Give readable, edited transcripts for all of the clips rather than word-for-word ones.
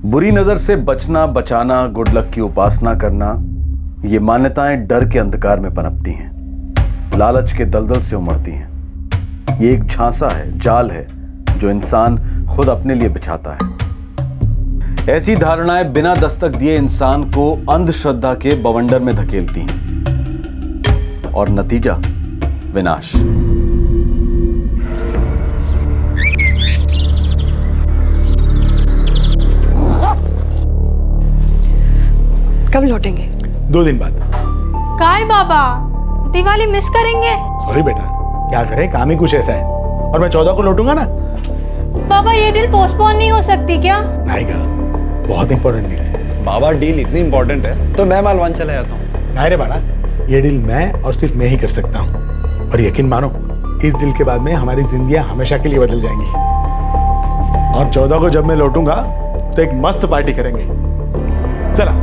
बुरी नजर से बचना, बचाना, गुड लक की उपासना करना, ये मान्यताएं डर के अंधकार में पनपती हैं, लालच के दलदल से उमड़ती हैं। ये एक झांसा है, जाल है जो इंसान खुद अपने लिए बिछाता है। ऐसी धारणाएं बिना दस्तक दिए इंसान को अंधश्रद्धा के बवंडर में धकेलती हैं और नतीजा विनाश। कब लौटेंगे? 2 दिन बाद। काय बाबा, दिवाली मिस करेंगे? सॉरी बेटा, क्या करें, काम ही कुछ ऐसा है। और मैं 14 को लौटूंगा ना। बाबा ये डील पोस्टपोन नहीं हो सकती क्या? नहीं गा, बहुत इंपॉर्टेंट डील है। बाबा डील इतनी इंपॉर्टेंट है तो मैं मालवान चला जाता हूँ। नहीं रे बाड़ा, ये डील मैं और सिर्फ मैं ही कर सकता हूँ। और यकीन मानो, इस डील के बाद में हमारी जिंदगियां हमेशा के लिए बदल जाएंगी। और 14 को जब मैं लौटूंगा तो एक मस्त पार्टी करेंगे। चला।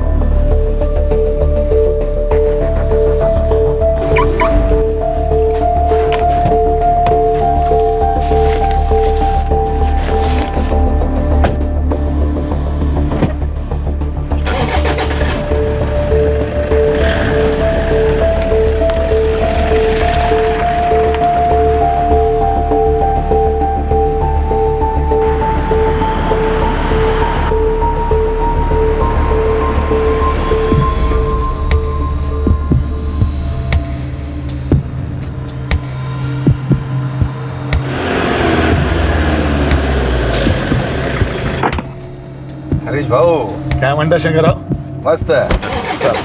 हरीश भाऊ, क्या म्हणता शंकरराव? मस्त है। चल।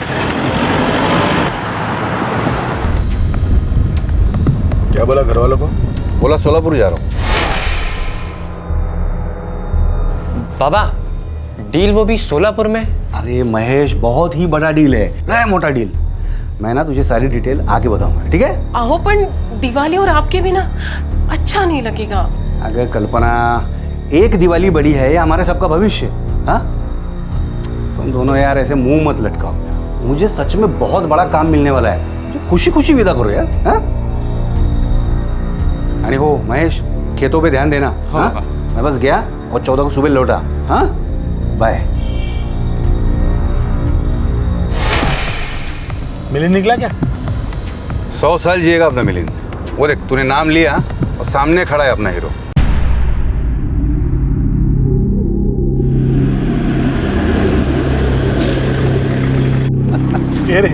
क्या बोला घर वालों को? बोला सोलापुर जा रहा हूँ। बाबा, डील वो भी सोलापुर में? अरे महेश, बहुत ही बड़ा डील है, नया मोटा डील। मैं ना तुझे सारी डिटेल आके बताऊंगा, ठीक है? आहो, पण दिवाली और आपके बिना अच्छा नहीं लगेगा। अगर कल्पना, एक दिवाली बड़ी है या हमारे सबका भविष्य। हाँ, तुम दोनों यार ऐसे मुंह मत लटकाओ। मुझे सच में बहुत बड़ा काम मिलने वाला है, जो खुशी खुशी विदा करो यार। हाँ, अरे हो महेश, खेतों पे ध्यान देना। हाँ, मैं बस गया और 14 को सुबह लौटा। हाँ, बाय। मिलिंद निकला क्या? 100 साल जिएगा अपना मिलिंद। वो देख, तूने नाम लिया और सामने खड़ा है अपना हीरो। ये रे,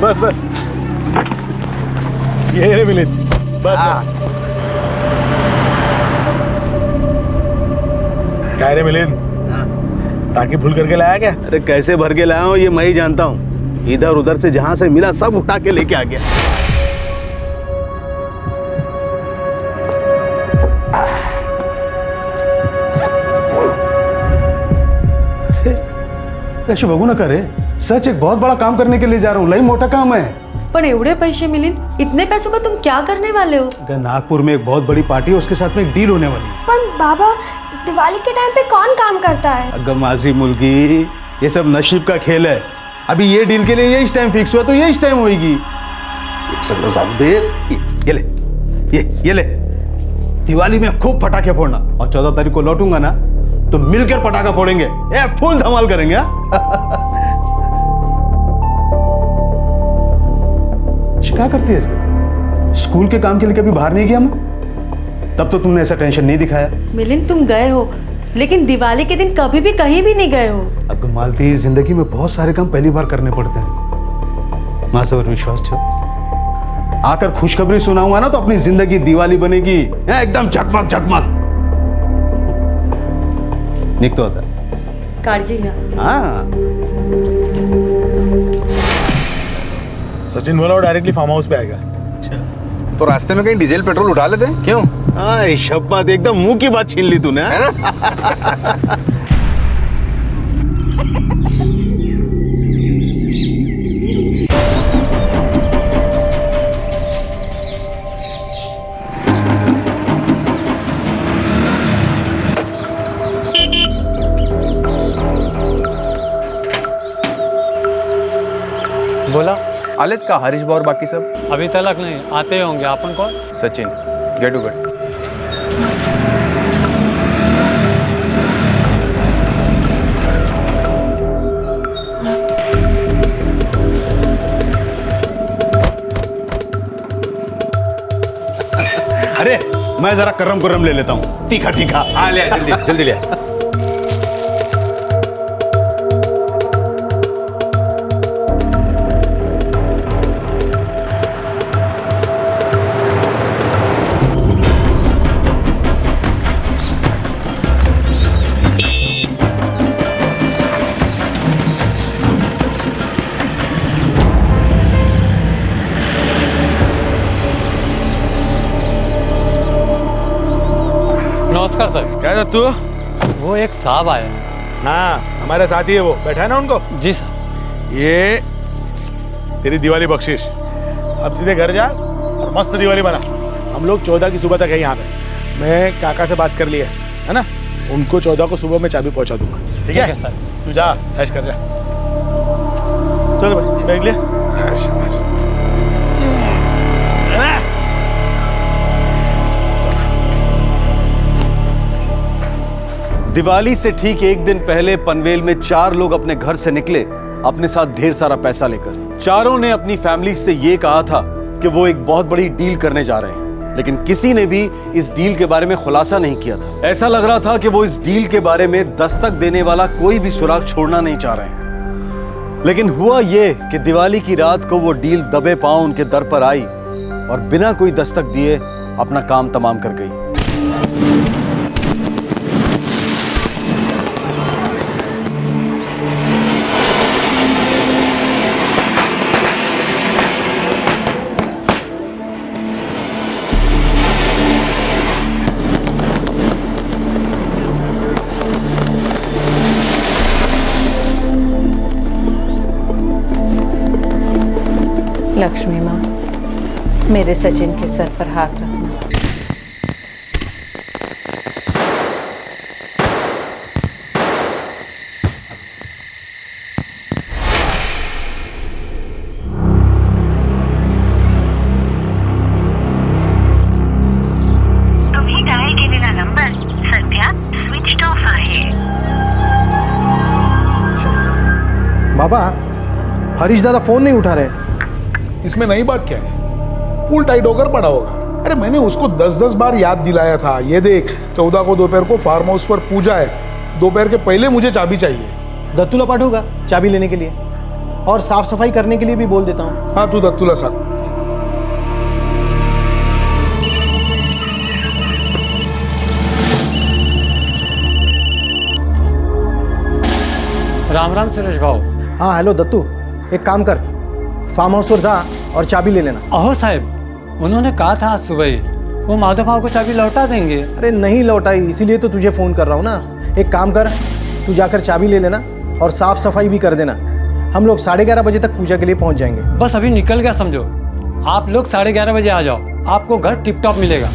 बस बस, ये रे मिलिंद, बस बस। क्या रे मिलिंद, ताकि भूल करके लाया क्या? अरे कैसे भर के लाया हूँ ये मैं ही जानता हूँ। इधर उधर से जहां से मिला सब उठा के लेके आ गया। ऐसे बघू नका रे, सच एक बहुत बड़ा काम करने के लिए जा रहा हूँ, लई मोटा काम है। पर एवढे पैसे मिलिंद, इतने पैसों का तुम क्या करने वाले हो? नागपुर में एक बहुत बड़ी पार्टी है, उसके साथ में एक डील होने वाली है। पर बाबा, दिवाली के टाइम पे कौन काम करता है? अगर मासी मुल्की, ये सब नसीब का खेल है। अभी ये डील के लिए ये इस टाइम फिक्स हुआ तो ये इस टाइम होगी। ये ले, ये ले, दिवाली में खूब पटाखे फोड़ना और 14 तारीख को लौटूंगा ना तो मिलकर पटाखा फोड़ेंगे, फुल धमाल करेंगे। क्या करती है इसमें? स्कूल के काम के लिए कभी बाहर नहीं गया मैं? तब तो तुमने ऐसा टेंशन नहीं दिखाया। मिलिंद, तुम गए हो, लेकिन दिवाली के दिन कभी भी कहीं भी नहीं गए हो। अब मालती, जिंदगी में बहुत सारे काम पहली बार करने पड़ते हैं। मां पर विश्वास छो। आकर खुशखबरी सुनाऊंगा ना तो अपनी जिंदगी दिवाली बनेगी, एकदम झकमक झकमक। निकतो होता काळजी घ्या। हाँ, सचिन बोला वो डायरेक्टली फार्म हाउस पे आएगा। तो रास्ते में कहीं डीजल पेट्रोल उठा लेते हैं? क्यों? हाँ, शब्बात एकदम मुंह की बात छीन ली तूने। है ना? बोला, आलेत का हरीश भाऊ और बाकी सब? अभी तक नहीं, आते होंगे। अपन कौन? Sachin, gate to gate. मैं जरा करम करम ले लेता हूँ, तीखा तीखा। हाँ ले आ, जल्दी जल्दी ले आ। नमस्कार सर। क्या था तू? वो एक साहब आया। हाँ, हमारे साथी है वो, बैठा है ना उनको। जी सर। ये तेरी दिवाली बख्शिश। अब सीधे घर जा और मस्त दिवाली बना। हम लोग 14 की सुबह तक है यहाँ पे। मैं काका से बात कर लिया है ना, उनको 14 को सुबह में चाबी पहुँचा दूंगा। ठीक है सर। तू जा, ऐश कर जा। चल भाई, बैग ले। शाबाश। दिवाली से ठीक एक दिन पहले पनवेल में 4 लोग अपने घर से निकले, अपने साथ ढेर सारा पैसा लेकर। चारों ने अपनी फैमिली से ये कहा था कि वो एक बहुत बड़ी डील करने जा रहे हैं, लेकिन किसी ने भी इस डील के बारे में खुलासा नहीं किया था। ऐसा लग रहा था कि वो इस डील के बारे में दस्तक देने वाला कोई भी सुराग छोड़ना नहीं चाह रहे हैं। लेकिन हुआ ये कि दिवाली की रात को वो डील दबे पांव उनके दर पर आई और बिना कोई दस्तक दिए अपना काम तमाम कर गई। लक्ष्मी माँ, मेरे सचिन के सर पर हाथ रखना। तुम्ही डायल केलेला नंबर सध्या स्विच ऑफ आहे। बाबा, हरीश दादा फोन नहीं उठा रहे। इसमें नई बात क्या है? पुल टाइट होकर पड़ा होगा। अरे मैंने उसको 10-10 बार याद दिलाया था। ये देख, 14 को दोपहर को फार्म हाउस पर पूजा है। दोपहर के पहले मुझे चाबी चाहिए। दत्तूला पाठोगा चाबी लेने के लिए, और साफ सफाई करने के लिए भी बोल देता हूँ। हाँ, तू दत्तूला सांग। राम राम सुरेश भाऊ। हाँ हेलो दत्तू, एक काम कर, फार्म हाउस पर जा और चाबी ले लेना। अहो साहब, उन्होंने कहा था आज सुबह ही वो माधव भाव को चाबी लौटा देंगे। अरे नहीं लौटाई, इसीलिए तो तुझे फ़ोन कर रहा हूँ ना। एक काम कर, तू जाकर चाबी ले लेना और साफ सफाई भी कर देना। हम लोग 11:30 बजे तक पूजा के लिए पहुँच जाएंगे। बस अभी निकल गया समझो। आप लोग 11:30 बजे आ जाओ, आपको घर टिप टॉप मिलेगा।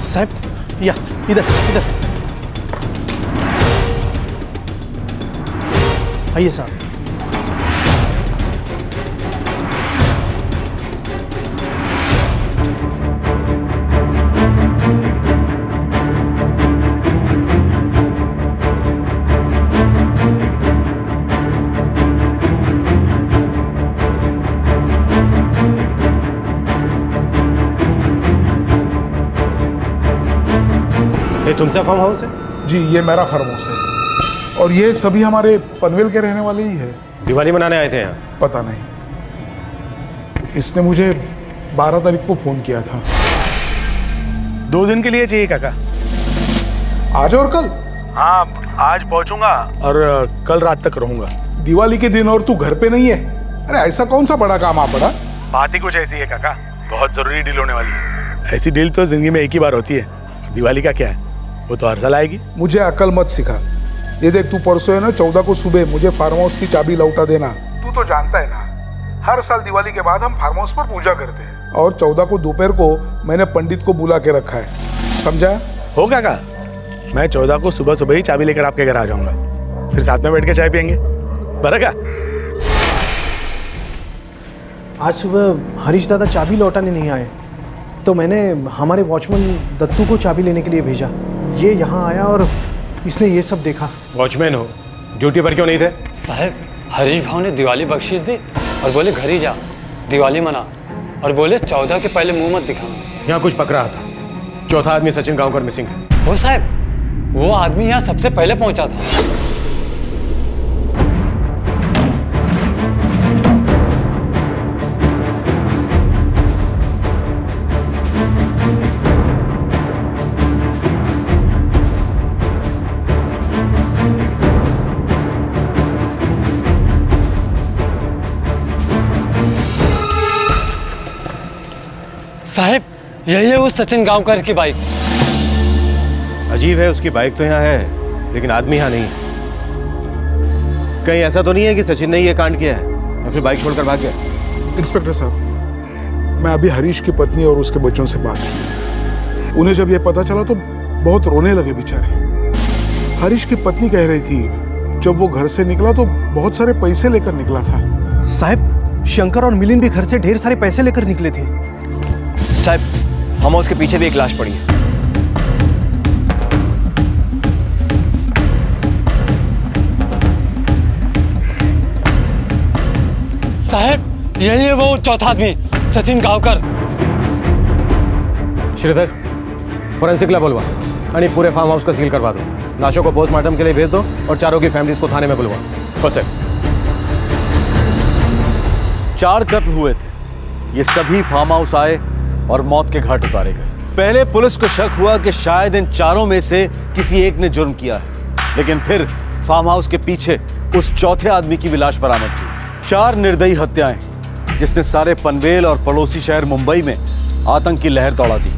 साहब, या इधर इधर आइए साहब। ये तुमसे फार्म हाउस है? जी, ये मेरा फार्म हाउस है और ये सभी हमारे पनवेल के रहने वाले ही है। दिवाली मनाने आए थे यहाँ? पता नहीं, इसने मुझे 12 तारीख को फोन किया था। 2 दिन के लिए चाहिए काका। आज और कल? हाँ, आज पहुंचूंगा और कल रात तक रहूंगा। दिवाली के दिन और तू घर पे नहीं है? अरे ऐसा कौन सा बड़ा काम आ पड़ा? बात ही कुछ ऐसी है काका, बहुत जरूरी डील होने वाली है। ऐसी डील तो जिंदगी में एक ही बार होती है, दिवाली का क्या है, वो तो हर साल आएगी। मुझे अकल मत सिखा। ये देख, तू परसों है ना 14 को सुबह मुझे फार्म हाउस की चाबी लौटा देना। तू तो जानता है ना, हर साल दिवाली के बाद हम फार्म हाउस पर पूजा करते हैं। और 14 को दोपहर को मैंने पंडित को बुला के रखा है, समझा? हो काका, मैं 14 को सुबह सुबह ही चाबी लेकर आपके घर आ जाऊंगा, फिर साथ में बैठ के चाय पियेंगे, बराबर? आज सुबह हरीश दादा चाबी लौटाने नहीं आए, तो मैंने हमारे वॉचमैन दत्तू को चाबी लेने के लिए भेजा। ये यहाँ आया और इसने ये सब देखा। वॉचमैन हो, ड्यूटी पर क्यों नहीं थे? साहब, हरीश भाव ने दिवाली बख्शीश दी और बोले घर ही जा, दिवाली मना, और बोले 14 के पहले मुंह मत दिखाना। यहाँ कुछ पक रहा था, चौथा आदमी सचिन गांवकर मिसिंग है। वो साहब, वो आदमी यहाँ सबसे पहले पहुंचा था। साहब, यही है उस सचिन गांवकर की बाइक। अजीब है, उसकी बाइक तो यहाँ है लेकिन आदमी यहाँ नहीं। कहीं ऐसा तो नहीं है कि सचिन ने ये कांड किया है या फिर बाइक छोड़कर भाग गया? इंस्पेक्टर साहब, मैं अभी हरीश की पत्नी और उसके बच्चों से बात की। उन्हें जब ये पता चला तो बहुत रोने लगे बेचारे। हरीश की पत्नी कह रही थी जब वो घर से निकला तो बहुत सारे पैसे लेकर निकला था। साहब, शंकर और मिलिंद भी घर से ढेर सारे पैसे लेकर निकले थे। साहब, फार्म हाउस के पीछे भी एक लाश पड़ी है। साहब, यही है वो चौथा आदमी, सचिन गांवकर। श्रीधर, फोरेंसिक लैब बुलवा आणि पूरे फार्म हाउस का सील करवा दो। लाशों को पोस्टमार्टम के लिए भेज दो और चारों की फैमिलीज को थाने में बुलवा। हो सर। 4 कत्ल हुए थे, ये सभी फार्म हाउस आए और मौत के घाट उतारे गए। पहले पुलिस को शक हुआ कि शायद इन चारों में से किसी एक ने जुर्म किया है, लेकिन फिर फार्म हाउस के पीछे उस चौथे आदमी की भी लाश बरामद हुई। 4 निर्दयी हत्याएं जिसने सारे पनवेल और पड़ोसी शहर मुंबई में आतंक की लहर दौड़ा दी।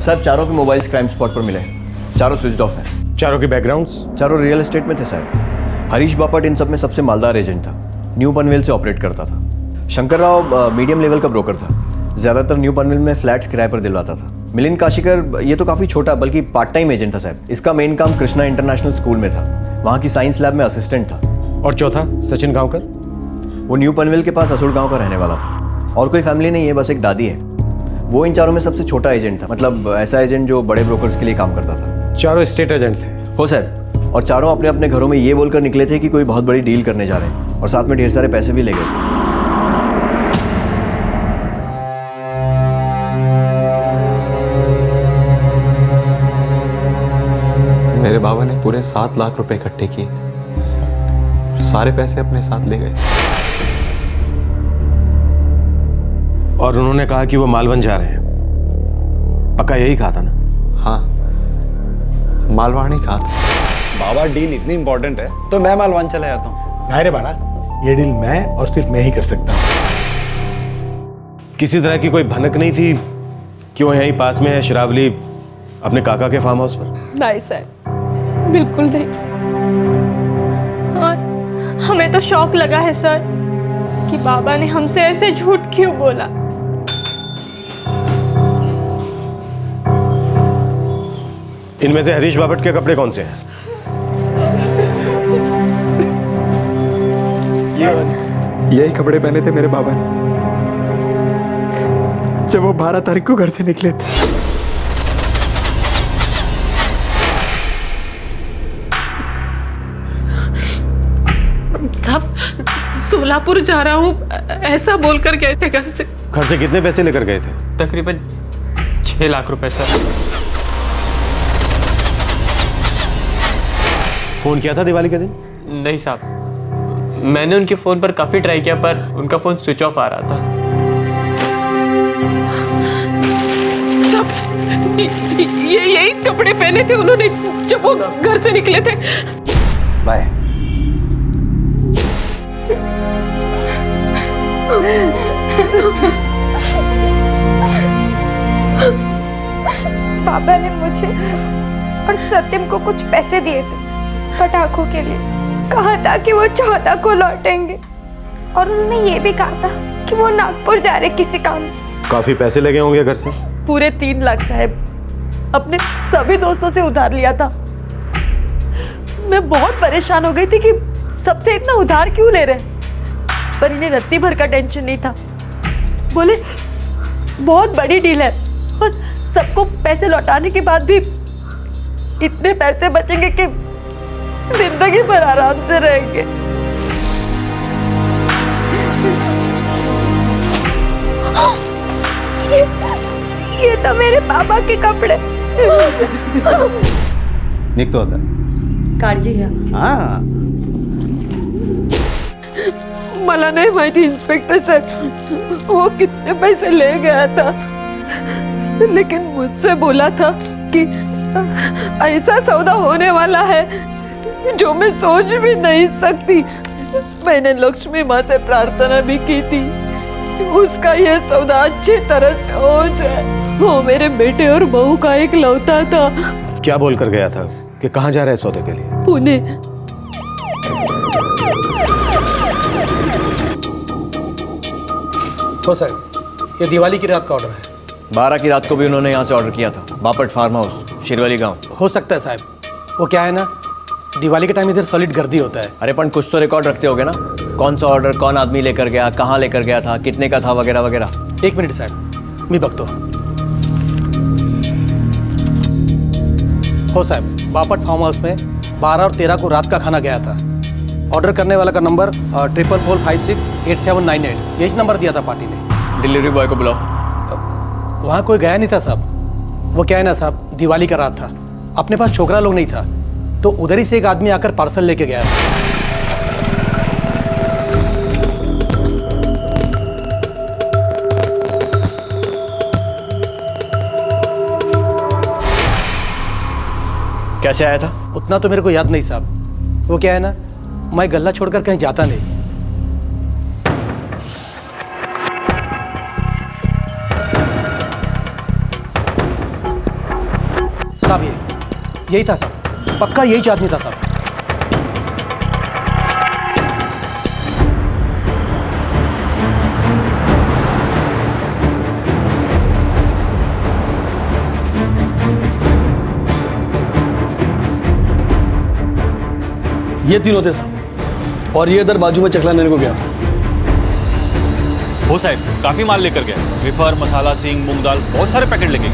सर, चारों के मोबाइल्स क्राइम स्पॉट पर मिले, चारों स्विच ऑफ हैं। चारों के बैकग्राउंड्स? चारों रियल एस्टेट में थे सर। हरीश बापट इन सब में सबसे मालदार एजेंट था, न्यू पनवेल से ऑपरेट करता था। शंकर राव मीडियम लेवल का ब्रोकर था, ज़्यादातर न्यू पनवेल में फ्लैट्स किराए पर दिलवाता था। मिलिंद काशीकर ये तो काफ़ी छोटा बल्कि पार्ट टाइम एजेंट था सर। इसका मेन काम कृष्णा इंटरनेशनल स्कूल में था, वहाँ की साइंस लैब में असिस्टेंट था। और चौथा सचिन गांवकर? वो न्यू पनवेल के पास असुर गाँव का रहने वाला था, और कोई फैमिली नहीं है, बस एक दादी है। वो इन चारों में सबसे छोटा एजेंट था, मतलब ऐसा एजेंट जो बड़े ब्रोकर्स के लिए काम करता था। चारों स्टेट एजेंट थे? हो सर, और चारों अपने अपने घरों में ये बोलकर निकले थे कि कोई बहुत बड़ी डील करने जा रहे हैं, और साथ में ढेर सारे पैसे भी ले गए थे। मेरे बाबा ने पूरे 7 लाख रुपए इकट्ठे किए थे, सारे पैसे अपने साथ ले गए। और उन्होंने कहा कि वो मालवन जा रहे हैं, पक्का यही कहा था ना? हाँ, मालवानी कहा था। बाबा, डील इतनी इंपॉर्टेंट है तो मैं मालवान चला जाता हूँ। नहीं रे बाड़ा, ये डील मैं और सिर्फ मैं ही कर सकता हूँ। किसी तरह की कोई भनक नहीं थी कि वो यहीं पास में है शरावली अपने काका के फार्म हाउस पर? नहीं सर, बिल्कुल नहीं। और हमें तो शौक लगा है सर कि बाबा ने हमसे ऐसे झूठ क्यों बोला। इनमें से हरीश बापट के कपड़े कौन से हैं? यही कपड़े पहने थे मेरे बाबा ने जब वो 12 तारीख को घर से निकले थे। साहब सोलापुर जा रहा हूँ ऐसा बोलकर गए थे घर से। घर से कितने पैसे लेकर गए थे? तकरीबन 6 लाख रुपए सर। फोन किया था दिवाली के दिन? नहीं साहब, मैंने उनके फोन पर काफी ट्राई किया पर उनका फोन स्विच ऑफ आ रहा था। साहब ये यही कपड़े पहने थे उन्होंने जब वो घर से निकले थे। बाय। बाबा ने मुझे और सत्यम को कुछ पैसे दिए थे पटाखों के लिए। कहा था कि वो 14 को लौटेंगे और उन्होंने ये भी कहा था कि वो नागपुर जा रहे किसी काम से। काफी पैसे लगे होंगे घर से? पूरे 3 लाख साहब, अपने सभी दोस्तों से उधार लिया था। मैं बहुत परेशान हो गई थी कि सबसे इतना उधार क्यों ले रहे, पर इन्हें रत्ती भर का टेंशन नहीं था। बोले बहुत बड़ी डील है और सबको पैसे लौटाने के बाद भी इतने पैसे बचेंगे कि जिंदगी भर आराम से रहेंगे। ये तो मेरे पापा के कपड़े। निक तो होता काळजी घ्या। हाँ मला नहीं माहिती इंस्पेक्टर सर वो कितने पैसे ले गया था, लेकिन मुझसे बोला था कि ऐसा सौदा होने वाला है जो मैं सोच भी नहीं सकती। मैंने लक्ष्मी माँ से प्रार्थना भी की थी उसका ये सौदा अच्छी तरह से हो जाए। वो मेरे बेटे और बहू का एक लौता था। क्या बोल कर गया था कि कहाँ जा रहे हैं सौदे के लिए? पुणे। हो सर, ये दिवाली की रात का ऑर्डर है। 12 की रात को भी उन्होंने यहाँ से ऑर्डर किया था, बापट फार्म हाउस, शिरवली गांव। हो सकता है साहब, वो क्या है ना, दिवाली के टाइम इधर सॉलिड गर्दी होता है। अरे पण कुछ तो रिकॉर्ड रखते होगे ना, कौन सा ऑर्डर कौन आदमी लेकर गया, कहाँ लेकर गया था, कितने का था, वगैरह वगैरह। 1 मिनट साहब, मी बघतो। हो साहब, बापट फार्म हाउस में 12 और 13 को रात का खाना गया था। ऑर्डर करने वाला का नंबर 44568798, यही नंबर दिया था पार्टी ने। डिलीवरी बॉय को बुलाओ। वहाँ कोई गया नहीं था साहब। वो क्या है ना साहब, दिवाली का रात था, अपने पास छोकरा लोग नहीं था, तो उधर ही से एक आदमी आकर पार्सल लेके गया था। कैसे आया था? उतना तो मेरे को याद नहीं साहब। वो क्या है ना, मैं गल्ला छोड़कर कहीं जाता नहीं। साहब यही था साहब, पक्का यही आदमी था साहब। ये तीनों थे साहब, और ये इधर बाजू में चकला लेने को गया था। हो साहब, काफी माल लेकर गए, वेफर, मसाला, सींग, मूंग दाल, बहुत सारे पैकेट लेके गए।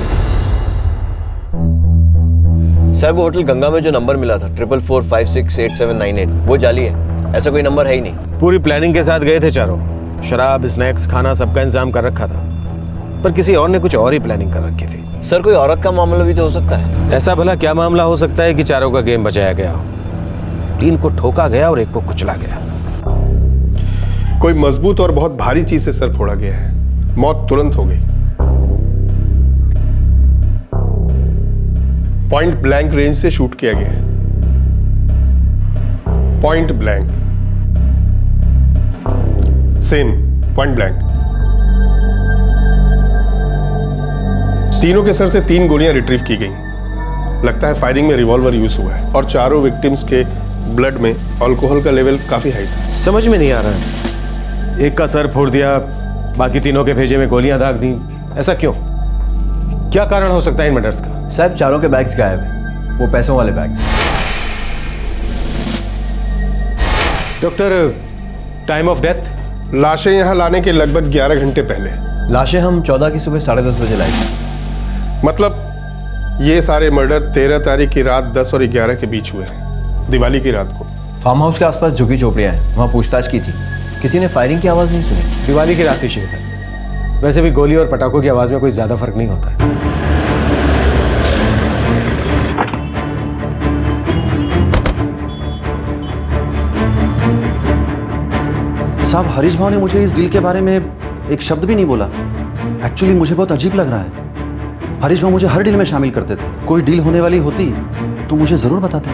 सर वो होटल गंगा में जो नंबर मिला था 44568798, वो जाली है, ऐसा कोई नंबर है ही नहीं। पूरी प्लानिंग के साथ गए थे चारों, शराब, स्नैक्स, खाना सबका इंतजाम कर रखा था, पर किसी और ने कुछ और ही प्लानिंग कर रखी थी। सर कोई औरत का मामला भी तो हो सकता है। ऐसा भला क्या मामला हो सकता है कि चारों का गेम बचाया गया? 3 को ठोका गया और 1 को कुचला गया। कोई मजबूत और बहुत भारी चीज से सर फोड़ा गया है, मौत तुरंत हो गई। पॉइंट ब्लैंक रेंज से शूट किया गया है, point blank, same point blank. तीनों के सर से 3 गोलियां रिट्रीव की गई। लगता है फायरिंग में रिवॉल्वर यूज हुआ है और चारों विक्टिम्स के ब्लड में अल्कोहल का लेवल काफी हाई था। समझ में नहीं आ रहा है, एक का सर फोड़ दिया, बाकी तीनों के भेजे में गोलियां दाग दी, ऐसा क्यों? क्या कारण हो सकता है इन मर्डर्स का? साहब चारों के बैग्स गायब हैं, वो पैसों वाले bags. Doctor, time of death? लाशें यहाँ लाने के लगभग 11 घंटे पहले। लाशें हम 14 की सुबह 10:30 बजे लाई थी। मतलब ये सारे मर्डर 13 तारीख की रात 10 और 11 के बीच हुए हैं, दिवाली की रात को। फार्म हाउस के आसपास झुग्गी झोपड़ियाँ हैं, वहाँ पूछताछ की थी, किसी ने फायरिंग की आवाज़ नहीं सुनी। दिवाली की रात ही शेर था। वैसे भी गोली और पटाखों की आवाज़ में कोई ज़्यादा फर्क नहीं होता है। साहब, हरीश भाव ने मुझे इस डील के बारे में एक शब्द भी नहीं बोला। एक्चुअली मुझे बहुत अजीब लग रहा है। हरीश भाव मुझे हर डील में शामिल करते थे। कोई डील होने वाली होती तो मुझे जरूर बताते।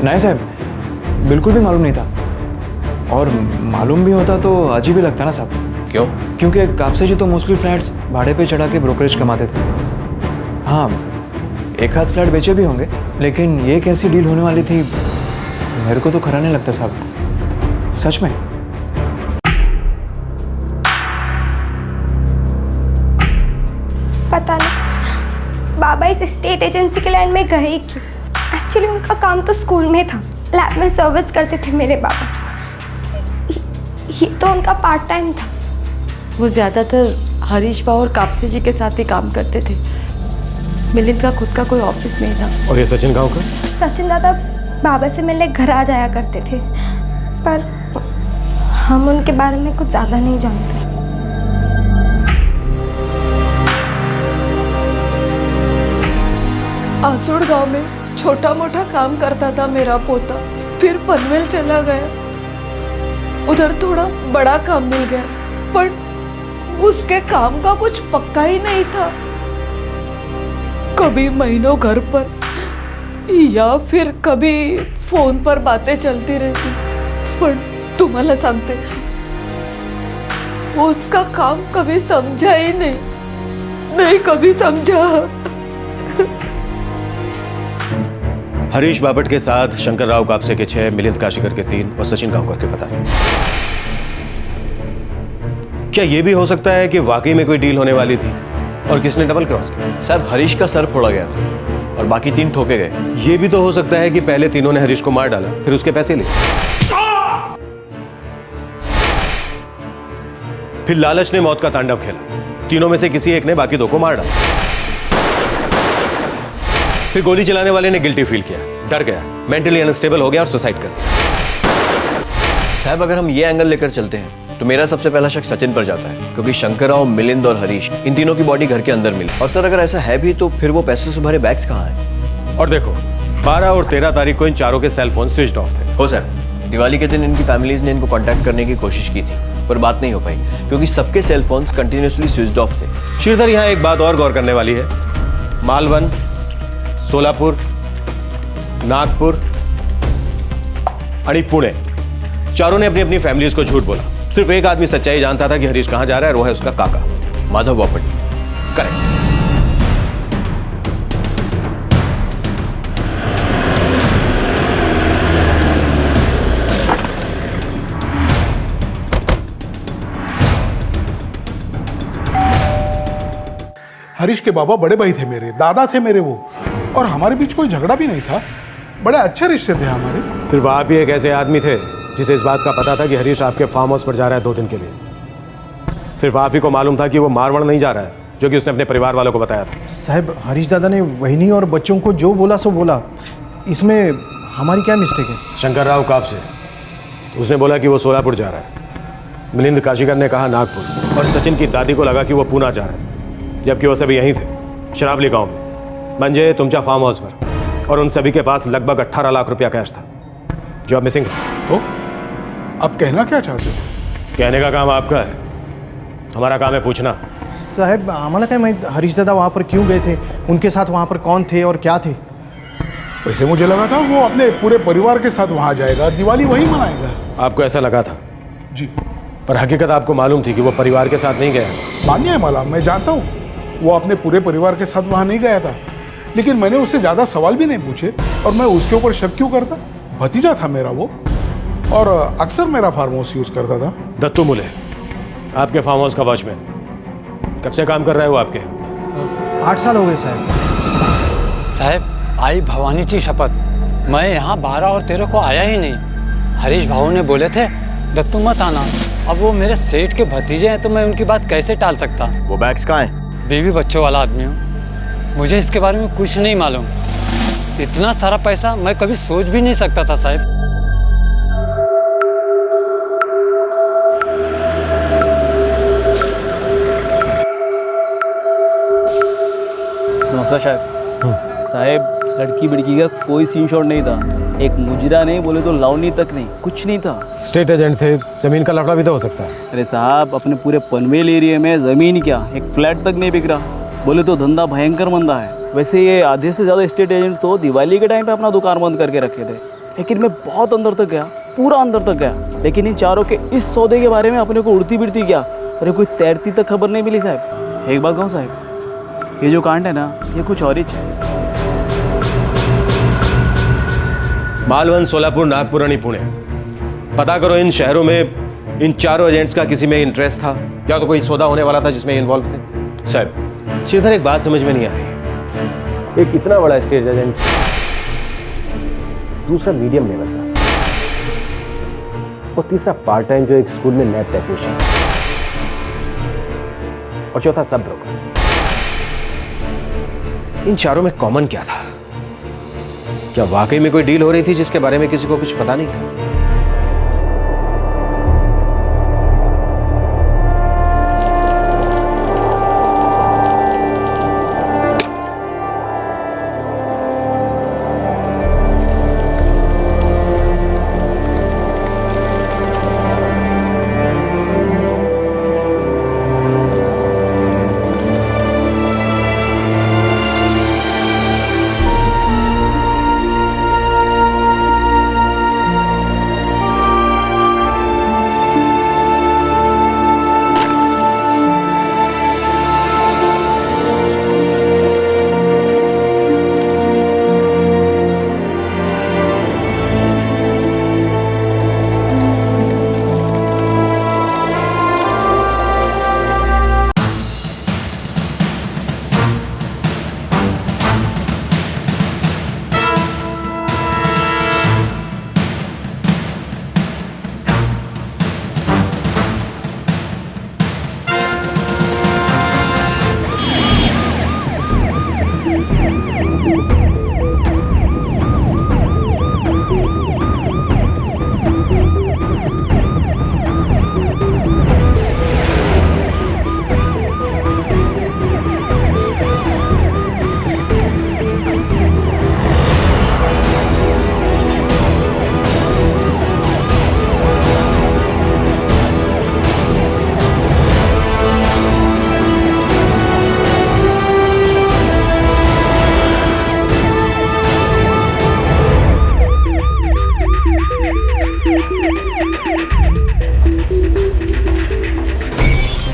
नहीं साहब, बिल्कुल भी मालूम नहीं था, और मालूम भी होता तो अजीब ही लगता ना साहब। क्यों? क्योंकि कापसे जी तो मोस्टली फ्लैट्स भाड़े पे चढ़ा के ब्रोकरेज कमाते थे। हाँ, एक आध फ्लैट बेचे भी होंगे, लेकिन ये कैसी डील होने वाली थी मेरे को तो खरा नहीं लगता साहब, सच में। पता नहीं बाबा इस स्टेट एजेंसी के लाइन में गए क्यों। एक्चुअली उनका काम तो स्कूल में था, लैब में सर्विस करते थे मेरे बाबा। ये तो उनका पार्ट टाइम था। वो ज़्यादातर हरीश भाव और कापसी जी के साथ ही काम करते थे। मिलिंद का खुद का कोई ऑफिस नहीं था। और ये सचिन गांव का? सचिन दादा बाबा से मिलने घर आ जाया करते थे, पर हम उनके बारे में कुछ ज़्यादा नहीं जानते। आसुड़ गांव में छोटा मोटा काम करता था मेरा पोता, फिर पनवेल चला गया। उधर थोड़ा बड़ा काम मिल गया, पर उसके काम का कुछ पक्का ही नहीं था। कभी महीनों घर पर या फिर कभी फोन पर बातें चलती रहती, पर तुम्हाला सांगते उसका काम कभी समझा ही नहीं कभी समझा। हरीश बापट के साथ शंकर राव कापसे के 6, मिलिंद काशीकर के 3 और सचिन गांवकर के पता नहीं। क्या यह भी हो सकता है कि वाकई में कोई डील होने वाली थी और किसने डबल क्रॉस किया? साहब हरीश का सर फोड़ा गया था और बाकी 3 ठोके गए। यह भी तो हो सकता है कि पहले तीनों ने हरीश को मार डाला, फिर उसके पैसे लिए, फिर लालच ने मौत का तांडव खेला। तीनों में से किसी एक ने बाकी 2 को मार डाला। फिर गोली चलाने वाले ने गिल्टी फील किया, डर गया, मेंटली अनस्टेबल हो गया और सुसाइड कर लिया। साहब अगर हम ये एंगल लेकर चलते हैं तो मेरा सबसे पहला शक सचिन पर जाता है, क्योंकि शंकर राव, मिलिंद और हरीश इन तीनों की बॉडी घर के अंदर मिली। और सर अगर ऐसा है भी तो फिर वो पैसे से भरे बैग्स कहाँ हैं? और देखो 12 और 13 तारीख को इन चारों के सेल फोन स्विच ऑफ थे। हो सर, दिवाली के दिन इनकी फैमिलीज ने इनको कांटेक्ट करने की कोशिश की थी, पर बात नहीं हो पाई क्योंकि सबके cell phones continuously switch off थे। श्रीधर, यहाँ एक बात और गौर करने वाली है। मालवन, सोलापुर, नागपुर और पुणे, चारों ने अपनी अपनी फैमिलीज को झूठ बोला। सिर्फ एक आदमी सच्चाई जानता था कि हरीश कहां जा रहा है, वो है उसका काका माधव बापट। करेक्ट। हरीश के बाबा बड़े भाई थे मेरे, दादा थे मेरे वो, और हमारे बीच कोई झगड़ा भी नहीं था। बड़े अच्छे रिश्ते थे हमारे। सिर्फ आप ही एक ऐसे आदमी थे जिसे इस बात का पता था कि हरीश आपके फार्म हाउस पर जा रहा है 2 दिन के लिए। सिर्फ आप ही को मालूम था कि वो मारवाड़ नहीं जा रहा है, जो कि उसने अपने परिवार वालों को बताया था। साहब हरीश दादा ने वहिनी और बच्चों को जो बोला सो बोला, इसमें हमारी क्या मिस्टेक है? शंकर राव कापसे, उसने बोला कि वो सोलापुर जा रहा है। मिलिंद काशीकर ने कहा नागपुर, और सचिन की दादी को लगा कि वो पूना जा रहा है, जबकि वो सभी यहीं थे, शरावली गाँव में, मंजे तुमचा फार्म हाउस पर। और उन सभी के पास लगभग 18 लाख रुपया कैश था जो अब मिसिंग है। तो अब कहना क्या चाहते हो? कहने का काम आपका है, हमारा काम है पूछना। साहब आम्हाला काय माहित हरीश दादा वहाँ पर क्यों गए थे, उनके साथ वहाँ पर कौन थे और क्या थे? पहले मुझे लगा था वो अपने पूरे परिवार के साथ वहाँ जाएगा, दिवाली वहीं मनाएगा। आपको ऐसा लगा था? जी। पर हकीकत आपको मालूम थी कि वो परिवार के साथ नहीं गया। मान्य है माला, मैं जानता हूँ, वो अपने पूरे परिवार के साथ वहाँ नहीं गया था, लेकिन मैंने उससे ज़्यादा सवाल भी नहीं पूछे और मैं उसके ऊपर शक क्यों करता? भतीजा था मेरा वो, और अक्सर मेरा फार्म हाउस यूज़ करता था। दत्तू मुले, आपके फार्म हाउस का वॉचमैन, कब से काम कर रहे हो आपके? 8 साल हो गए साहब। साहब आई भवानी जी शपथ, मैं यहाँ 12 और 13 को आया ही नहीं। हरीश भाऊ ने बोले थे दत्तू मत आना। अब वो मेरे सेठ के भतीजे हैं तो मैं उनकी बात कैसे टाल सकता? वो बैग्स कहाँ हैं? बीवी बच्चों वाला आदमी हूँ, मुझे इसके बारे में कुछ नहीं मालूम। इतना सारा पैसा मैं कभी सोच भी नहीं सकता था साहब। नमस्कार साहब, लड़की बिड़की का कोई सीन शॉट नहीं था, एक मुजरा नहीं बोले तो लावनी तक नहीं, कुछ नहीं था। स्टेट एजेंट थे, जमीन का लफड़ा भी तो हो सकता है। अरे साहब, अपने पूरे पनवेल एरिया में जमीन क्या एक फ्लैट तक नहीं बिक रहा, बोले तो धंधा भयंकर मंदा है। वैसे ये आधे से ज़्यादा स्टेट एजेंट तो दिवाली के टाइम पे अपना दुकान बंद करके रखे थे, लेकिन मैं बहुत अंदर तक गया, पूरा अंदर तक गया, लेकिन इन चारों के इस सौदे के बारे में अपने को उड़ती बिड़ती क्या, अरे कोई तैरती तक खबर नहीं मिली साहब। एक बात कहूँ साहब, ये जो कांड है ना, ये कुछ और ही है। मालवन, सोलापुर, नागपुर आणि पुणे, पता करो इन शहरों में इन चारों एजेंट्स का किसी में इंटरेस्ट था या तो कोई सौदा होने वाला था जिसमें इन्वॉल्व थे। साहब श्रीधर, एक बात समझ में नहीं आ रही, एक इतना बड़ा स्टेज एजेंट, दूसरा मीडियम लेवल का, और तीसरा पार्ट टाइम जो एक स्कूल में लैब टेक्नीशियन, और चौथा सब ब्रोकर। इन चारों में कॉमन क्या था? क्या वाकई में कोई डील हो रही थी जिसके बारे में किसी को कुछ पता नहीं था?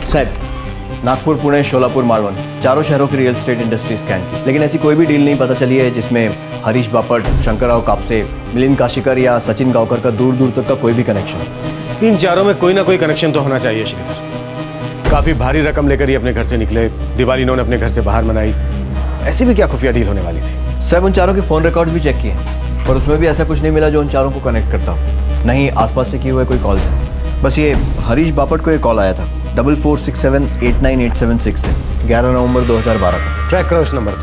साहब नागपुर, पुणे, शोलापुर, मालवन, चारों शहरों की रियल एस्टेट इंडस्ट्री स्कैन की, लेकिन ऐसी कोई भी डील नहीं पता चली है जिसमें हरीश बापट, शंकरराव कापसे, मिलिंद काशीकर या सचिन गांवकर का दूर दूर तक का कोई भी कनेक्शन। इन चारों में कोई ना कोई कनेक्शन तो होना चाहिए श्रीधर। काफी भारी रकम लेकर ही अपने घर से निकले, दिवाली इन्होंने अपने घर से बाहर मनाई, ऐसी भी क्या खुफिया डील होने वाली थी? साहब उन चारों के फोन रिकॉर्ड्स भी चेक किए, पर उसमें भी ऐसा कुछ नहीं मिला जो उन चारों को कनेक्ट करता हो। नहीं आसपास से किए हुए कोई कॉल्स हैं, बस ये हरीश बापट को एक कॉल आया था 44678987 से 11 नवंबर 2012 को। ट्रैक करो इस नंबर को,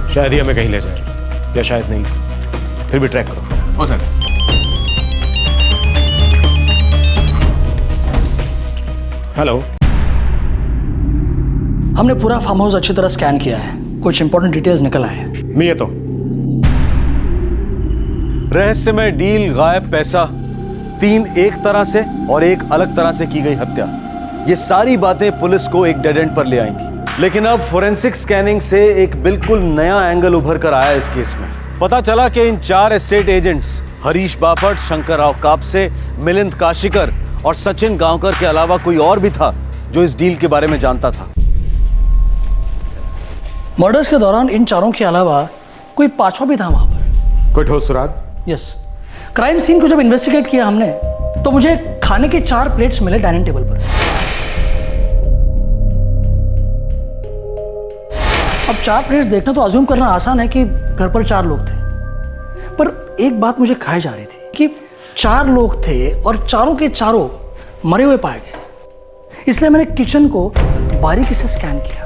शायद ही हमें कहीं ले जाए, या शायद नहीं, फिर भी ट्रैक करो। हो सर। हेलो, हमने पूरा फार्म हाउस अच्छी तरह स्कैन किया है, कुछ इंपॉर्टेंट डिटेल्स निकल आए हैं। मैं तो रहस्यमय डील, गायब पैसा, 3 एक तरह से और एक अलग तरह से की गई हत्या, ये सारी बातें पुलिस को एक डेड एंड पर ले आई थी। लेकिन अब फोरेंसिक स्कैनिंग से एक बिल्कुल नया एंगल उभर कर आया इस केस में। पता चला कि इन 4 एस्टेट एजेंट्स हरीश बापट, शंकरराव कापसे, मिलिंद काशीकर और सचिन गांवकर के अलावा कोई और भी था जो इस डील के बारे में जानता था। मर्डर्स के दौरान इन चारों के अलावा कोई पांचवा भी था वहां पर। कोई ठोस सुराग? यस, क्राइम सीन को जब इन्वेस्टिगेट किया हमने तो मुझे खाने के 4 प्लेट्स मिले डाइनिंग टेबल पर। अब 4 प्लेट्स देखना तो अज्यूम करना आसान है कि घर पर 4 लोग थे, पर एक बात मुझे खाई जा रही थी कि 4 लोग थे और चारों के चारों मरे हुए पाए गए। इसलिए मैंने किचन को बारीकी से स्कैन किया।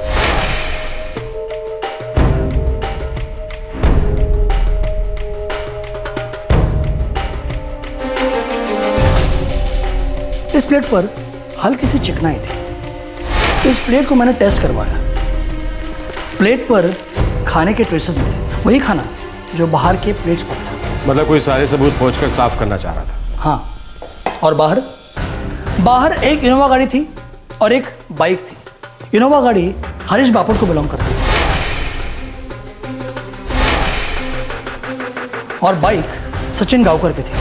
इस प्लेट पर हल्की सी चिकनाई थी। इस प्लेट को मैंने टेस्ट करवाया। प्लेट पर खाने के ट्रेसेस मिले, वही खाना जो बाहर के प्लेट्स पर था। मतलब कोई सारे सबूत पहुंचकर साफ करना चाह रहा था। हाँ, और बाहर एक इनोवा गाड़ी थी और एक बाइक थी। इनोवा गाड़ी हरीश बापट को बिलोंग करती है और बाइक सचिन गांवकर की थी।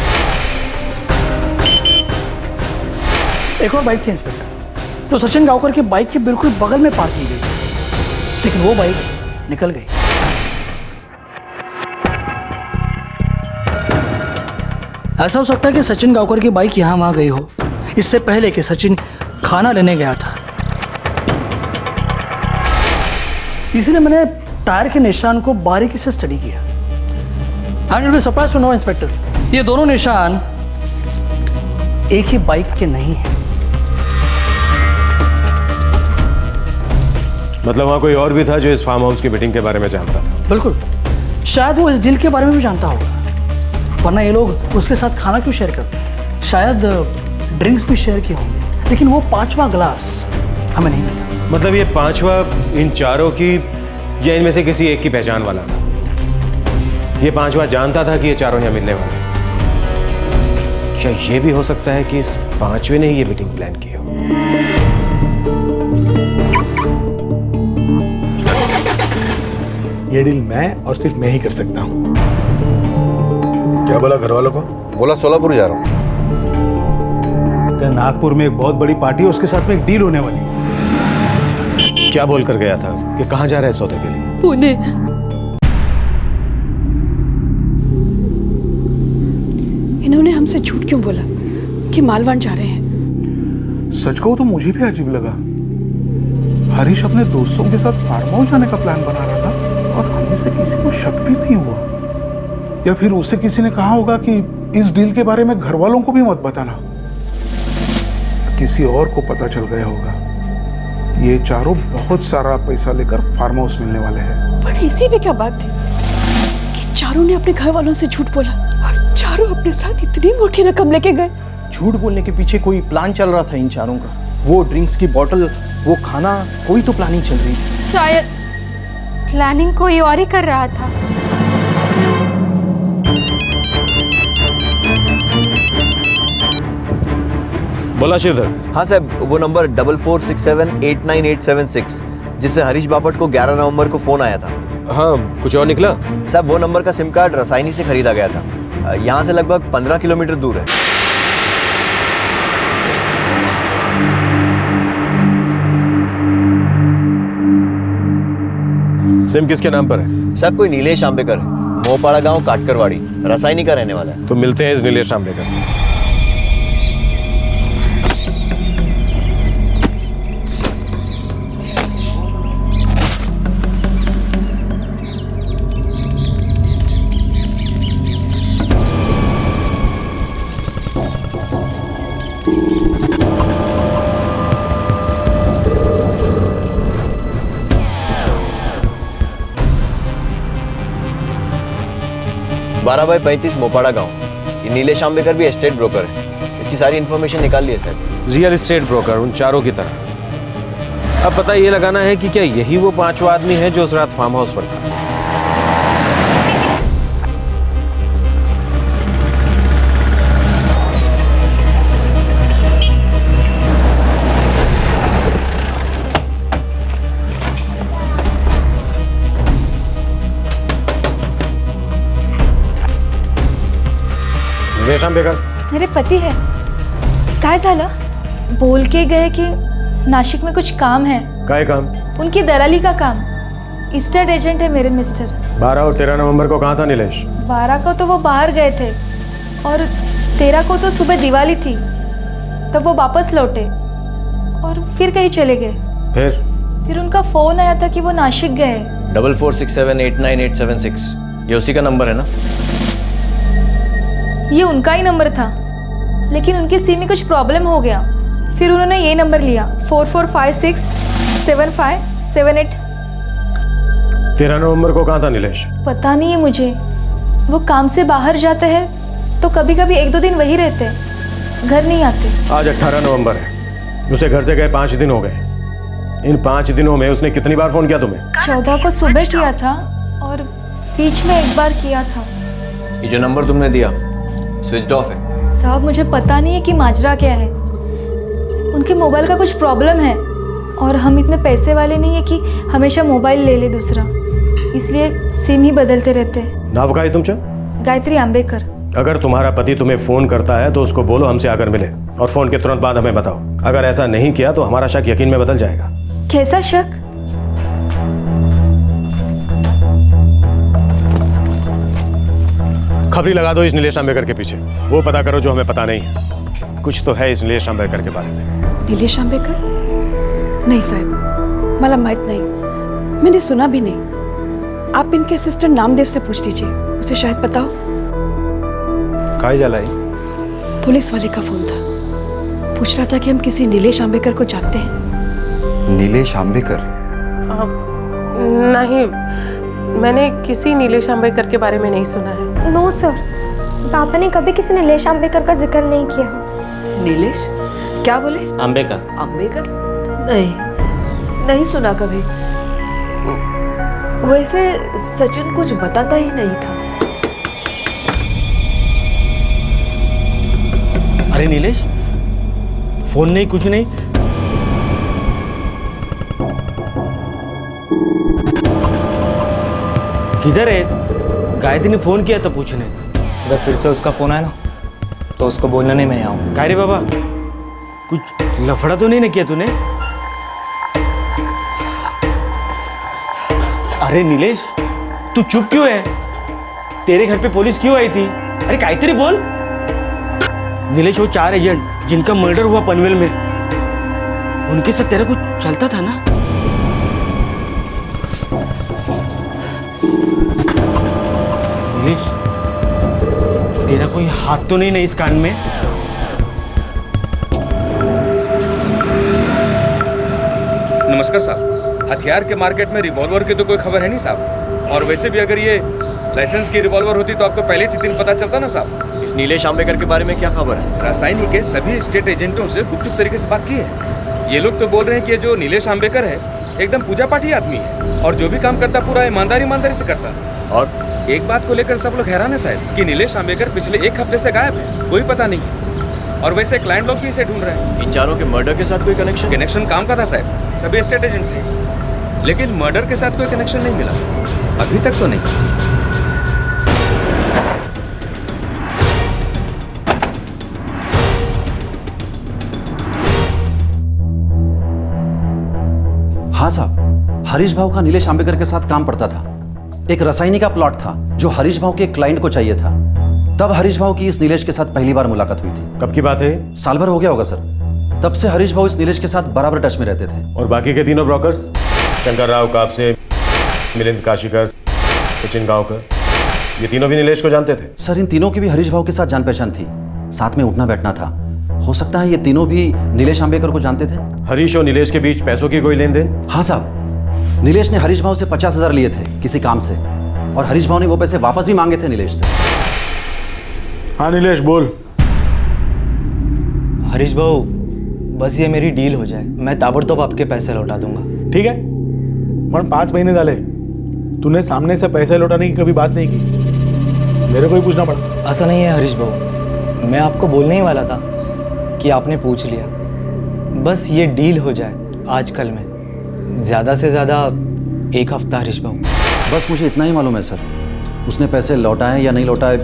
एक और बाइक थी इंस्पेक्टर, जो सचिन गांवकर की बाइक के बिल्कुल बगल में पार्क की गई थी, लेकिन वो बाइक निकल गई। ऐसा हो सकता है कि सचिन गांवकर की बाइक यहां वहां गई हो इससे पहले कि सचिन खाना लेने गया था। इसलिए मैंने टायर के निशान को बारीकी से स्टडी किया। I will be surprised to know inspector, ये दोनों निशान एक ही बाइक के नहीं हैं। मतलब वहां कोई और भी था जो इस फार्म हाउस की मीटिंग के बारे में जानता था? बिल्कुल, शायद वो इस डील के बारे में भी जानता होगा, वरना ये लोग उसके साथ खाना क्यों शेयर करते? शायद ड्रिंक्स भी शेयर किए होंगे, लेकिन वो 5वां ग्लास हमें नहीं मिला। मतलब ये 5वां इन चारों की या इनमें से किसी एक की पहचान वाला था? ये 5वां जानता था कि ये चारों यहाँ मिलने वाले? क्या ये भी हो सकता है कि इस 5वें ने ही ये मीटिंग प्लान की हो? ये डील मैं और सिर्फ मैं ही कर सकता हूँ। क्या बोला घर वालों को? बोला सोलापुर जा रहा हूँ। नागपुर में एक बहुत बड़ी पार्टी है, उसके साथ में एक डील होने वाली है। क्या बोल कर गया था कि कहाँ जा रहा है सौदे के लिए? पुणे। इन्होंने हमसे झूठ क्यों बोला कि मालवान जा रहे हैं? सच कहूं तो मुझे भी अजीब लगा। हरीश अपने दोस्तों के साथ फार्म हाउस जाने का प्लान बना रहा था और हमें से किसी को शक भी नहीं हुआ। या फिर उसे किसी ने कहा होगा कि इस डील के बारे में घर वालों को भी मत बताना। किसी और को पता चल गया होगा। ये चारों बहुत सारा पैसा लेकर फार्म हाउस मिलने वाले हैं। पर इसी में क्या बात थी कि चारों ने अपने घर वालों से झूठ बोला और चारों अपने साथ इतनी मोटी रकम लेके गए? झूठ बोलने के पीछे कोई प्लान चल रहा था इन चारों का। वो ड्रिंक्स की बोतल, वो खाना, कोई तो प्लानिंग चल रही थी। शायद प्लानिंग कोई और ही कर रहा था। बोला श्रीधर। हाँ साहब, वो नंबर 44678986 जिससे हरीश बापट को 11 नवंबर को फोन आया था। हाँ, कुछ और निकला? साहब वो नंबर का सिम कार्ड रसायनी से खरीदा गया था। यहाँ से लगभग 15 किलोमीटर दूर है। सिम किसके नाम पर है? साहब कोई नीलेश आंबेकर है, मोहपाड़ा गांव काटकरवाड़ी, रसायनी का रहने वाला है। तो मिलते हैं इस नीलेश आंबेकर से। बारह बाई 35 मोपाड़ा गांव। ये नीलेश आंबेकर भी एस्टेट ब्रोकर है। इसकी सारी इन्फॉर्मेशन निकाल ली है सर। रियल एस्टेट ब्रोकर उन चारों की तरह। अब पता ये लगाना है कि क्या यही वो 5वां आदमी है जो उस रात फार्म हाउस पर था। मेरे पति है। काय झालं? बोल के गए कि नाशिक में कुछ काम है। काय काम? उनकी दलाली का काम। स्टेट एजेंट है मेरे मिस्टर। 12 और 13 नवंबर को कहाँ था नीलेश? 12 को तो वो बाहर गए थे और 13 को तो सुबह दिवाली थी, तब वो वापस लौटे और फिर कहीं चले गए। फिर उनका फोन आया था कि वो नासिक गए। 4467898876 ये उसी का नंबर है ना? ये उनका ही नंबर था, लेकिन उनकी सिम में कुछ प्रॉब्लम हो गया, फिर उन्होंने ये नंबर लिया 44567578। 13 नवंबर को कहाँ था नीलेश? पता नहीं है मुझे, वो काम से बाहर जाते हैं तो कभी कभी 1-2 दिन वही रहते हैं, घर नहीं आते। आज 18 नवंबर है, उसे घर से गए 5 दिन हो गए। इन 5 दिनों में उसने कितनी बार फोन किया तुम्हें? 14 को सुबह किया था और बीच में एक बार किया था। ये जो नंबर तुमने दिया स्विच ऑफ है। साहब मुझे पता नहीं है कि माजरा क्या है, उनके मोबाइल का कुछ प्रॉब्लम है और हम इतने पैसे वाले नहीं है कि हमेशा मोबाइल ले ले दूसरा, इसलिए सिम ही बदलते रहते हैं। नाव का है तुमचा? गायत्री आंबेकर। अगर तुम्हारा पति तुम्हें फोन करता है तो उसको बोलो हमसे आकर मिले और फोन के तुरंत बाद हमें बताओ। अगर ऐसा नहीं किया तो हमारा शक यकीन में बदल जाएगा। कैसा शक? खबरी लगा दो इस नीलेश आंबेकर के पीछे, वो पता करो जो हमें पता नहीं है। कुछ तो है इस नीलेश आंबेकर के बारे में। नीलेश आंबेकर? नहीं साहब, मला माहित नहीं, मैंने सुना भी नहीं। आप इनके असिस्टेंट नामदेव से पूछ लीजिए, उसे शायद पता हो। काय जाला है? पुलिस वाले का फोन था, पूछ रहा था कि हम किसी नीलेश आंबेकर को जानते हैं। नीलेश आंबेकर? नहीं, मैंने किसी नीलेश आंबेकर के बारे में नहीं सुना है। नो सर, पापा ने कभी किसी नीलेश आंबेकर का जिक्र नहीं किया। नीलेश? क्या बोले? आंबेकर। आंबेकर? नहीं, नहीं सुना कभी। वैसे सचिन कुछ बताता ही नहीं था। अरे नीलेश, फोन नहीं, कुछ नहीं। किधर है? गायत्री ने फोन किया था पूछने। अगर फिर से उसका फोन आया ना तो उसको बोलना नहीं मैं आऊँ। काय रे बाबा, कुछ लफड़ा तो नहीं ना किया तूने? अरे नीलेश, तू चुप क्यों है? तेरे घर पे पुलिस क्यों आई थी? अरे कायतरी बोल। नीलेश, वो 4 एजेंट जिनका मर्डर हुआ पनवेल में, उनके साथ तेरा कुछ चलता था ना? नीलेश, तेरा कोई हाथ तो नहीं ना इस कान में? नमस्कार साहब, हथियार के मार्केट में रिवॉल्वर की तो कोई खबर है नहीं साहब। और वैसे भी अगर ये लाइसेंस की रिवॉल्वर होती तो आपको पहले ही दिन पता चलता ना साहब। इस नीलेश आंबेकर के बारे में क्या खबर है? रासायनिक के सभी स्टेट एजेंटों से गुपचुप तरीके से बात की है। ये लोग तो बोल रहे हैं कि ये जो नीलेश आंबेकर है एकदम पूजा पाठी आदमी है और जो भी काम करता पूरा ईमानदारी से करता। और एक बात को लेकर सब लोग हैरान है साहब कि नीलेश आंबेकर पिछले 1 हफ्ते से गायब है, कोई पता नहीं है। और वैसे क्लाइंट लोग भी इसे ढूंढ रहे हैं। इन चारों के मर्डर के साथ कोई कनेक्शन काम का था साहब, सभी स्टेट एजेंट थे, लेकिन मर्डर के साथ कोई कनेक्शन नहीं मिला अभी तक तो नहीं। हाँ साहब, हरीश भाव का नीलेश आंबेकर के साथ काम पड़ता था। एक रसायनी का प्लॉट था जो हरीश भाव के क्लाइंट को चाहिए था। तब हरीश भाव की इस नीलेश के साथ पहली बार मुलाकात हुई थी। कब की बात है? साल भर हो गया होगा सर। तब से हरीश भाव इस नीलेश के साथ बराबर टच में रहते थे। और बाकी के तीनों ब्रोकर्स? शंकर राव कापसे, मिलिंद काशीकर, सचिन गांवकर, ये तीनों भी नीलेश को जानते थे? सर, इन तीनों की भी हरीश भाव के साथ जान पहचान थी, साथ में उठना बैठना था। हो सकता है ये तीनों भी नीलेश आंबेकर को जानते थे। हरीश और नीलेश के बीच पैसों की कोई लेन देन? हाँ साहब, नीलेश ने हरीश भाव से 50,000 लिए थे किसी काम से, और हरीश भाव ने वो पैसे वापस भी मांगे थे नीलेश से। हाँ नीलेश बोल। हरीश भाऊ, बस ये मेरी डील हो जाए, मैं ताबड़तोब आपके पैसे लौटा दूंगा। ठीक है, पण 5 महीने झाले, तूने सामने से पैसे लौटाने की कभी बात नहीं की, मेरे को ही पूछना पड़ा। ऐसा नहीं है हरीश भाऊ, मैं आपको बोलने ही वाला था कि आपने पूछ लिया। बस ये डील हो जाए आज कल में, ज़्यादा से ज़्यादा 1 हफ्ता हरीश भाऊ। बस मुझे इतना ही मालूम है सर, उसने पैसे लौटाए या नहीं लौटाए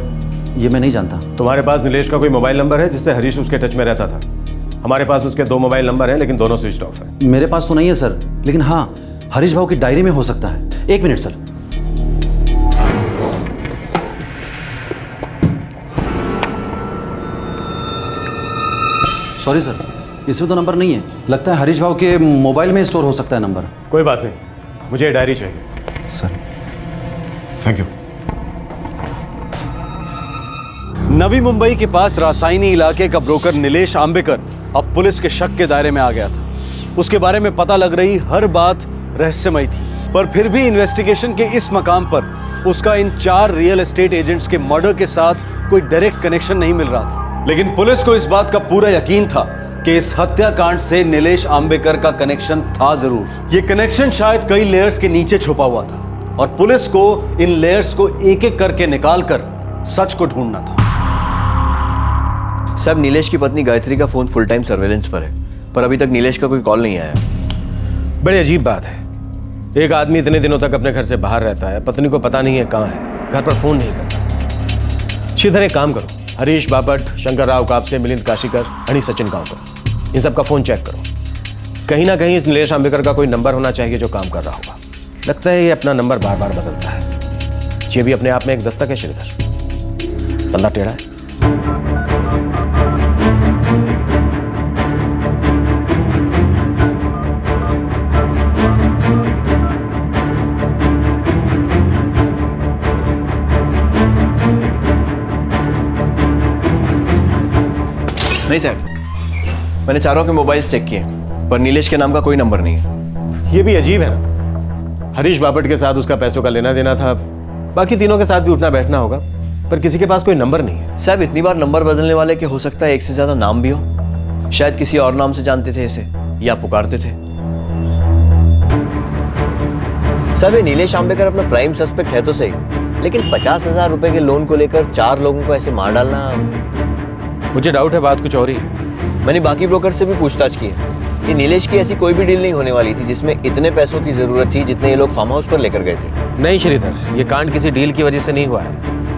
ये मैं नहीं जानता। तुम्हारे पास नीलेश का कोई मोबाइल नंबर है जिससे हरीश उसके टच में रहता था? हमारे पास उसके 2 मोबाइल नंबर हैं, लेकिन दोनों स्विच ऑफ है। मेरे पास तो नहीं है सर, लेकिन हाँ, हरीश भाव की डायरी में हो सकता है। एक मिनट सर। सॉरी सर, इसमें तो नंबर नहीं है। लगता है हरीश भाव के मोबाइल में स्टोर हो सकता है नंबर। कोई बात नहीं, मुझे डायरी चाहिए। Sir thank you. Navi Mumbai के पास रासायनी इलाके का ब्रोकर नीलेश आंबेकर अब पुलिस के शक के दायरे में आ गया था। उसके बारे में पता लग रही हर बात रहस्यमय थी, पर फिर भी इन्वेस्टिगेशन के इस मकाम पर उसका इन 4 रियल एस्टेट एजेंट्स के मर्डर के साथ कोई डायरेक्ट कनेक्शन नहीं मिल रहा था। लेकिन पुलिस को इस बात का पूरा यकीन था कि इस हत्याकांड से नीलेश आंबेकर का कनेक्शन था जरूर। ये कनेक्शन शायद कई लेयर्स के नीचे छुपा हुआ था और पुलिस को इन लेयर्स को एक एक करके निकालकर सच को ढूंढना था। साहब, नीलेश की पत्नी गायत्री का फोन फुल टाइम सर्वेलेंस पर है, पर अभी तक नीलेश का कोई कॉल नहीं आया। बड़ी अजीब बात है, एक आदमी इतने दिनों तक अपने घर से बाहर रहता है, पत्नी को पता नहीं है कहाँ है, घर पर फोन नहीं करता। श्रीधर एक काम करो, हरीश बापट, शंकर राव कापसे, मिलिंद काशीकर, हनी सचिन गांवकर, इन सब का फोन चेक करो। कहीं ना कहीं इस नीलेश आंबेकर का कोई नंबर होना चाहिए जो काम कर रहा होगा। लगता है ये अपना नंबर बार बार बदलता है। ये भी अपने आप में एक दस्तक है श्रीधर, बंदा टेढ़ा है। नहीं सर, मैंने चारों के मोबाइल चेक किए पर नीलेश के नाम का कोई नंबर नहीं है। ये भी अजीब है ना, हरीश बापट के साथ उसका पैसों का लेना देना था, बाकी तीनों के साथ भी उठना बैठना होगा, पर किसी के पास कोई नंबर नहीं है। साहब, इतनी बार नंबर बदलने वाले के हो सकता है एक से ज्यादा नाम भी हो। शायद किसी और नाम से जानते थे इसे या पुकारते थे। साहब, ये नीलेश आंबेकर अपना प्राइम सस्पेक्ट है तो सही, लेकिन 50,000 रुपए के लोन को लेकर 4 लोगों को ऐसे मार डालना, मुझे डाउट है बात कुछ और ही है। मैंने बाकी ब्रोकर से भी पूछताछ की है। ये नीलेश की ऐसी कोई भी डील नहीं होने वाली थी जिसमें इतने पैसों की जरूरत थी जितने ये लोग फार्म हाउस पर लेकर गए थे। नहीं श्रीधर, ये कांड किसी डील की वजह से नहीं हुआ है,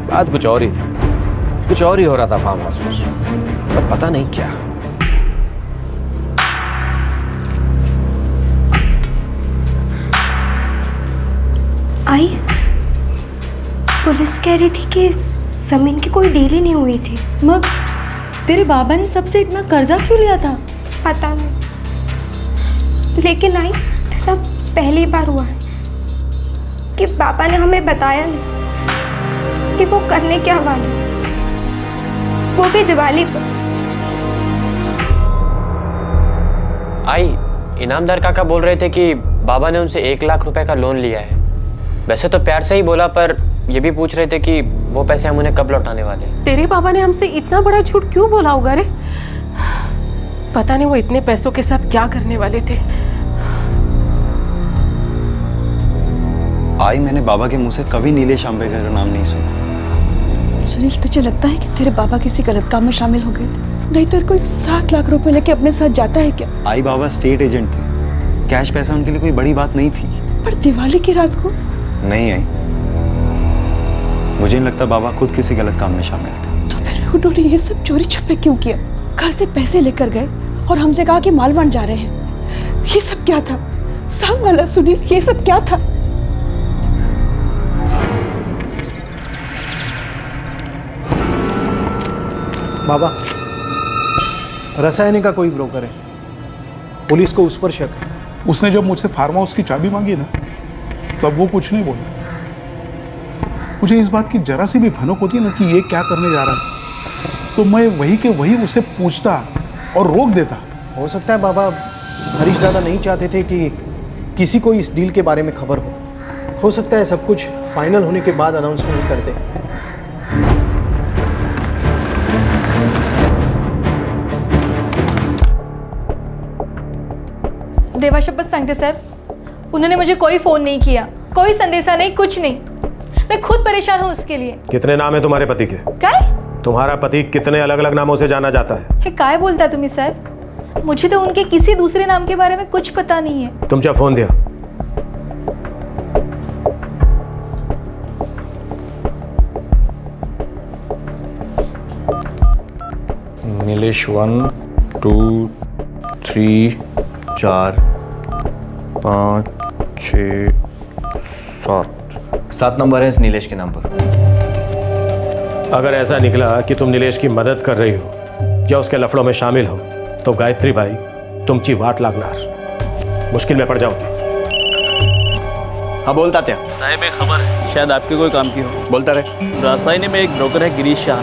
बात कुछ और ही थी। कुछ और ही हो रहा था फार्म हाउस पर पता नहीं क्या। आई पुलिस कह रही थी कि जमीन की कोई डील ही नहीं हुई थी। मग तेरे बाबा ने सबसे इतना कर्जा क्यों लिया था? पता नहीं, लेकिन आई ऐसा पहली बार हुआ है कि पापा ने हमें बताया नहीं कि वो करने क्या वाले, वो भी दिवाली पर। आई, इनामदार काका बोल रहे थे कि बाबा ने उनसे 1 लाख रुपए का लोन लिया है। वैसे तो प्यार से ही बोला, पर ये भी पूछ रहे थे कि वो पैसे हम उन्हें कब लौटाने वाले। तेरे बाबा ने हमसे इतना बड़ा झूठ क्यों बोला होगा रे? पता नहीं वो इतने पैसों के साथ क्या करने वाले थे। आई, मैंने बाबा के मुंह से कभी नीलेश आंबेकर का नाम नहीं सुना। सुनील, तुझे लगता है कि तेरे बाबा किसी गलत काम में शामिल हो गए थे? नहीं तो कोई 7 लाख रुपए लेके अपने साथ जाता है क्या? आई, बाबा स्टेट एजेंट थे, कैश पैसा उनके लिए कोई बड़ी बात नहीं थी। पर दिवाली की रात को? नहीं आई, मुझे नहीं लगता बाबा खुद किसी गलत काम में शामिल थे। तो फिर उन्होंने ये सब चोरी छुपे क्यों किया? घर से पैसे लेकर गए और हमसे कहा कि मालवान जा रहे हैं। ये सब क्या था? साम वाला सुनील, ये सब क्या था? बाबा, रसायनी का कोई ब्रोकर है, पुलिस को उस पर शक है। उसने जब मुझसे फार्म हाउस की चाबी मांगी ना, तब वो कुछ नहीं बोला। मुझे इस बात की जरा सी भी भनक होती है ना कि ये क्या करने जा रहा है, तो मैं वही के वही उसे पूछता और रोक देता। हो सकता है बाबा हरीश दादा नहीं चाहते थे कि किसी को इस डील के बारे में खबर हो सकता है सब कुछ फाइनल होने के बाद अनाउंसमेंट करते। देवाशपथ सांगते साहब, उन्होंने मुझे कोई फोन नहीं किया, कोई संदेशा नहीं, कुछ नहीं। मैं खुद परेशान हूँ उसके लिए। कितने नाम है तुम्हारे पति के? काय? तुम्हारा पति कितने अलग अलग नामों से जाना जाता है? काय बोलता तुम्ही साहब? मुझे तो उनके किसी दूसरे नाम के बारे में कुछ पता नहीं है। तुम क्या फोन दिया? नीलेश 1 2 3 4 5 6 7 नंबर है इस नीलेश के नाम पर। अगर ऐसा निकला कि तुम नीलेश की मदद कर रही हो या उसके लफड़ों में शामिल हो तो गायत्री भाई तुमची वाट लागणार, मुश्किल में पड़ जाओगे। हाँ बोलता क्या साहब एक खबर है, शायद आपके कोई काम की हो। बोलता रहे। रासायनी में एक ब्रोकर है गिरीश शाह,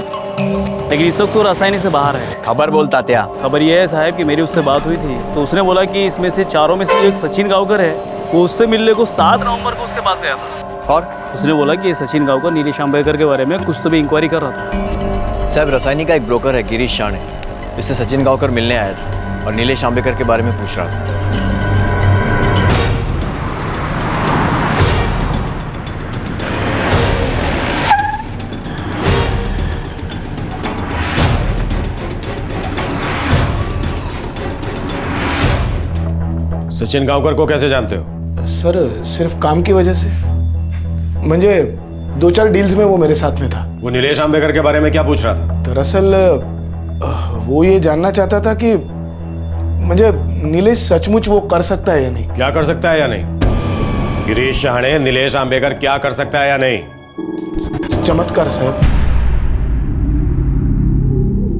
लेकिन इस वक्त तो रासायनी से बाहर है। खबर बोलता क्या? खबर ये है साहब कि मेरी उससे बात हुई थी तो उसने बोला कि इसमें से चारों में से जो एक सचिन गांवकर है वो उससे मिलने को 7 नवंबर को उसके पास गया था। और उसने बोला कि ये सचिन गांवकर नीलेश आंबेकर के बारे में कुछ तो भी इंक्वायरी कर रहा था। साहब रासायनी का एक ब्रोकर है गिरीश शाह, इससे सचिन गांवकर मिलने आया था और नीलेश आंबेकर के बारे में पूछ रहा था। सचिन गांवकर को कैसे जानते हो? सर सिर्फ काम की वजह से, मुझे 2-4 डील्स में वो मेरे साथ में था। वो नीलेश आंबेकर के बारे में क्या पूछ रहा था? दरअसल वो ये जानना चाहता था कि मुझे नीलेश सचमुच वो कर सकता है या नहीं। क्या कर सकता है या नहीं? गिरीश शाह ने नीलेश आंबेकर क्या कर सकता है या नहीं? चमत्कार साहब।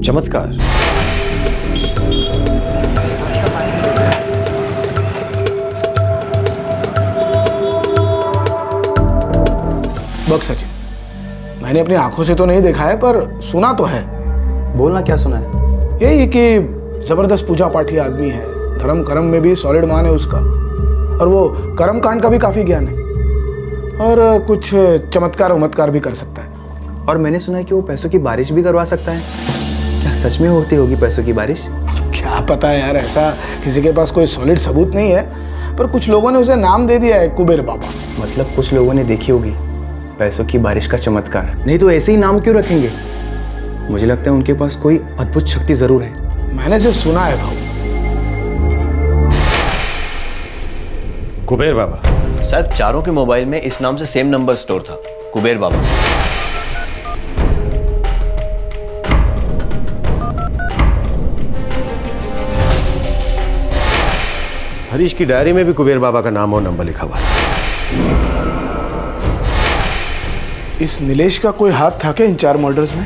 चमत्कार? बक सचिन, मैंने अपनी आंखों से तो नहीं देखा है पर सुना तो है। बोलना क्या सुना है? यही कि जबरदस्त पूजा पाठी आदमी है, धर्म कर्म में भी सॉलिड मान है उसका, और वो कर्म कांड का भी काफी ज्ञान है, और कुछ चमत्कार उमत्कार भी कर सकता है। और मैंने सुना है कि वो पैसों की बारिश भी करवा सकता है। क्या सच में होती होगी पैसों की बारिश? क्या पता है यार, ऐसा किसी के पास कोई सॉलिड सबूत नहीं है, पर कुछ लोगों ने उसे नाम दे दिया है कुबेर बाबा। मतलब कुछ लोगों ने देखी होगी पैसों की बारिश का चमत्कार, नहीं तो ऐसे ही नाम क्यों रखेंगे? मुझे लगता है उनके पास कोई अद्भुत शक्ति जरूर है। मैंने सिर्फ सुना है भाऊ। कुबेर बाबा? साहब चारों के मोबाइल में इस नाम से सेम नंबर स्टोर था, कुबेर बाबा। हरीश की डायरी में भी कुबेर बाबा का नाम और नंबर लिखा हुआ है। इस नीलेश का कोई हाथ था क्या इन 4 मर्डर्स में?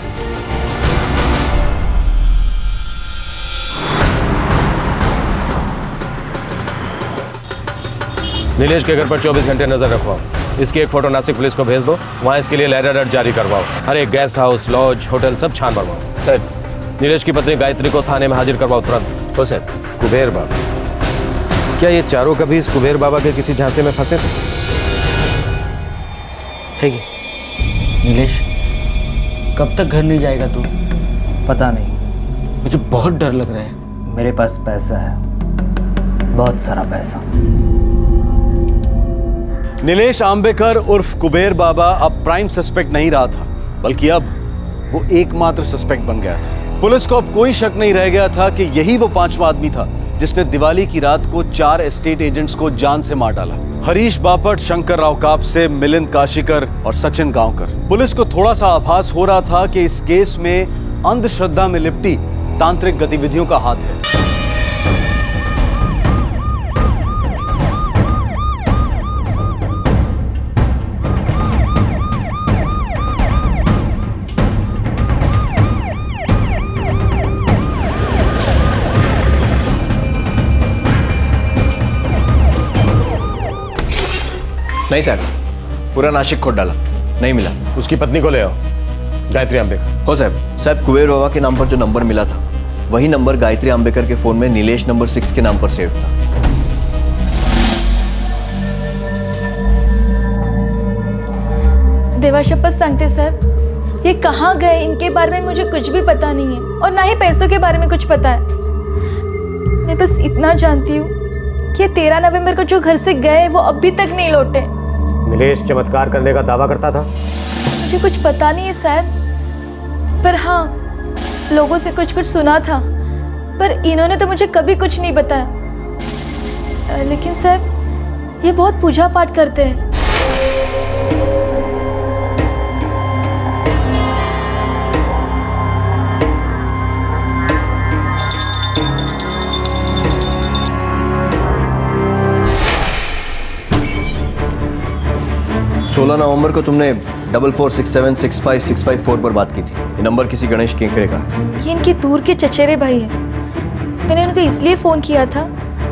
नीलेश के घर पर 24 घंटे नजर रखवाओ। इसकी एक फोटो नासिक पुलिस को भेज दो, वहां इसके लिए लेटर अलर्ट जारी करवाओ। हर एक गेस्ट हाउस, लॉज, होटल सब छान मरवाओ। सर नीलेश की पत्नी गायत्री को थाने में हाजिर करवाओ तुरंत। तो सर कुबेर बाबा, क्या ये चारों कभी इस कुबेर बाबा के किसी झांसे में फंसे थे? ठीक है नीलेश, कब तक घर नहीं जाएगा तू? पता नहीं, मुझे बहुत डर लग रहा है। मेरे पास पैसा है, बहुत सारा पैसा। नीलेश आंबेकर उर्फ कुबेर बाबा अब प्राइम सस्पेक्ट नहीं रहा था, बल्कि अब वो एकमात्र सस्पेक्ट बन गया था। पुलिस को अब कोई शक नहीं रह गया था कि यही वो 5वां आदमी था जिसने दिवाली की रात को 4 एस्टेट एजेंट्स को जान से मार डाला। हरीश बापट, शंकर राव कापसे, मिलिंद काशीकर और सचिन गांवकर। पुलिस को थोड़ा सा आभास हो रहा था कि इस केस में अंधश्रद्धा में लिपटी तांत्रिक गतिविधियों का हाथ है। नहीं सर, पूरा नासिक खोद डाला, नहीं मिला। उसकी पत्नी को ले आओ, गायत्री आंबेकर। हो साहब कुबेर बाबा के नाम पर जो नंबर मिला था वही नंबर गायत्री आंबेकर के फोन में नीलेश नंबर 6 के नाम पर सेव था। देवा शपथ सांगते सर, ये कहाँ गए इनके बारे में मुझे कुछ भी पता नहीं है, और ना ही पैसों के बारे में कुछ पता है। मैं बस इतना जानती हूँ कि 13 नवंबर को जो घर से गए वो अभी तक नहीं लौटे। नीलेश चमत्कार करने का दावा करता था? मुझे कुछ पता नहीं है साहब, पर हाँ लोगों से कुछ कुछ सुना था, पर इन्होंने तो मुझे कभी कुछ नहीं बताया। लेकिन साहब ये बहुत पूजा पाठ करते हैं। 16 नवंबर को तुमने 4467656554 पर बात की थी। ये नंबर किसी गणेश केंकरे का है। ये इनके दूर के चचेरे भाई हैं। मैंने उनको इसलिए फ़ोन किया था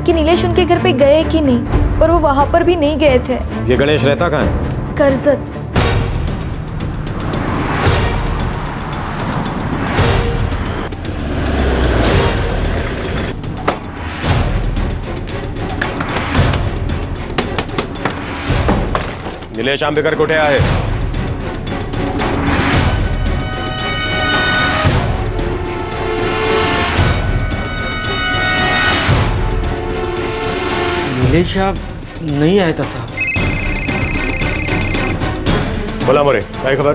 कि नीलेश उनके घर पे गए कि नहीं, पर वो वहाँ पर भी नहीं गए थे। ये गणेश रहता कहाँ है? करजत। नीलेश आंबेकर कुठे आहे? नीलेश नहीं आया था साहब। बोला मोरे, क्या खबर?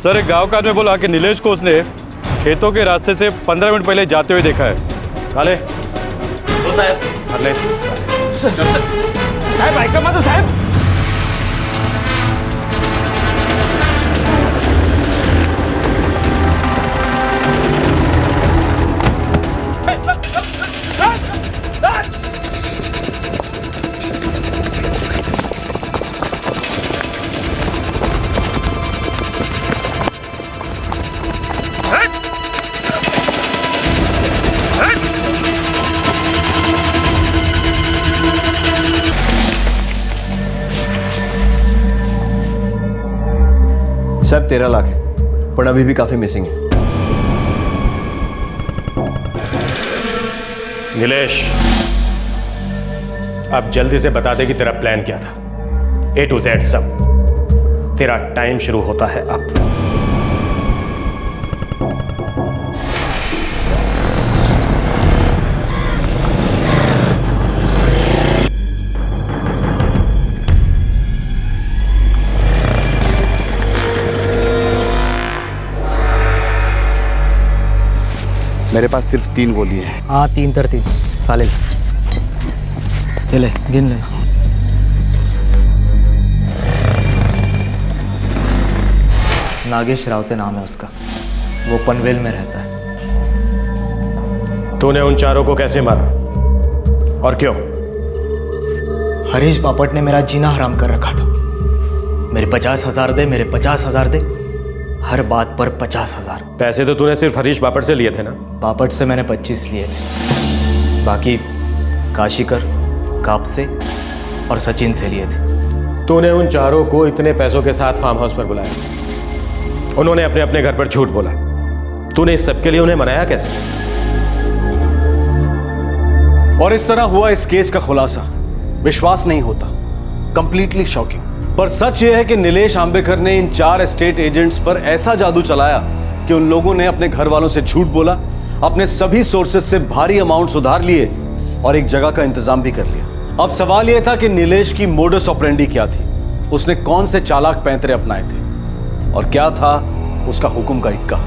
सर, एक गांव का आदमी बोला कि नीलेश को उसने खेतों के रास्ते से 15 मिनट पहले जाते हुए देखा है। काले साहब ऐका माझं साहेब। साहब 13 लाख है, पर अभी भी काफी मिसिंग है। नीलेश, अब जल्दी से बता दे कि तेरा प्लान क्या था। A to Z सब। तेरा टाइम शुरू होता है अब। मेरे पास सिर्फ 3 गोली है। हाँ 3 चालेल। चले गिन लेना। नागेश रावते नाम है उसका, वो पनवेल में रहता है। तूने उन चारों को कैसे मारा और क्यों? हरीश बापट ने मेरा जीना हराम कर रखा था। मेरे 50,000 दे, मेरे 50,000 दे, हर बात पर 50,000। पैसे तो तूने सिर्फ हरीश बापट से लिए थे ना? बापट से मैंने 25 लिए थे, बाकी काशीकर, कापसे और सचिन से लिए थे। तूने उन चारों को इतने पैसों के साथ फार्म हाउस पर बुलाया, उन्होंने अपने अपने घर पर झूठ बोला। तूने इस सब के लिए उन्हें मनाया कैसे? और इस तरह हुआ इस केस का खुलासा। विश्वास नहीं होता, कंप्लीटली शॉकिंग। पर सच यह है कि नीलेश आंबेकर ने इन 4 एस्टेट एजेंट्स पर ऐसा जादू चलाया कि उन लोगों ने अपने घर वालों से झूठ बोला, अपने सभी सोर्सेज से भारी अमाउंट उधार लिए और एक जगह का इंतजाम भी कर लिया। अब सवाल यह था कि नीलेश की मोडस ऑपरेंडी क्या थी, उसने कौन से चालाक पैंतरे अपनाए थे और क्या था उसका हुक्म का इक्का।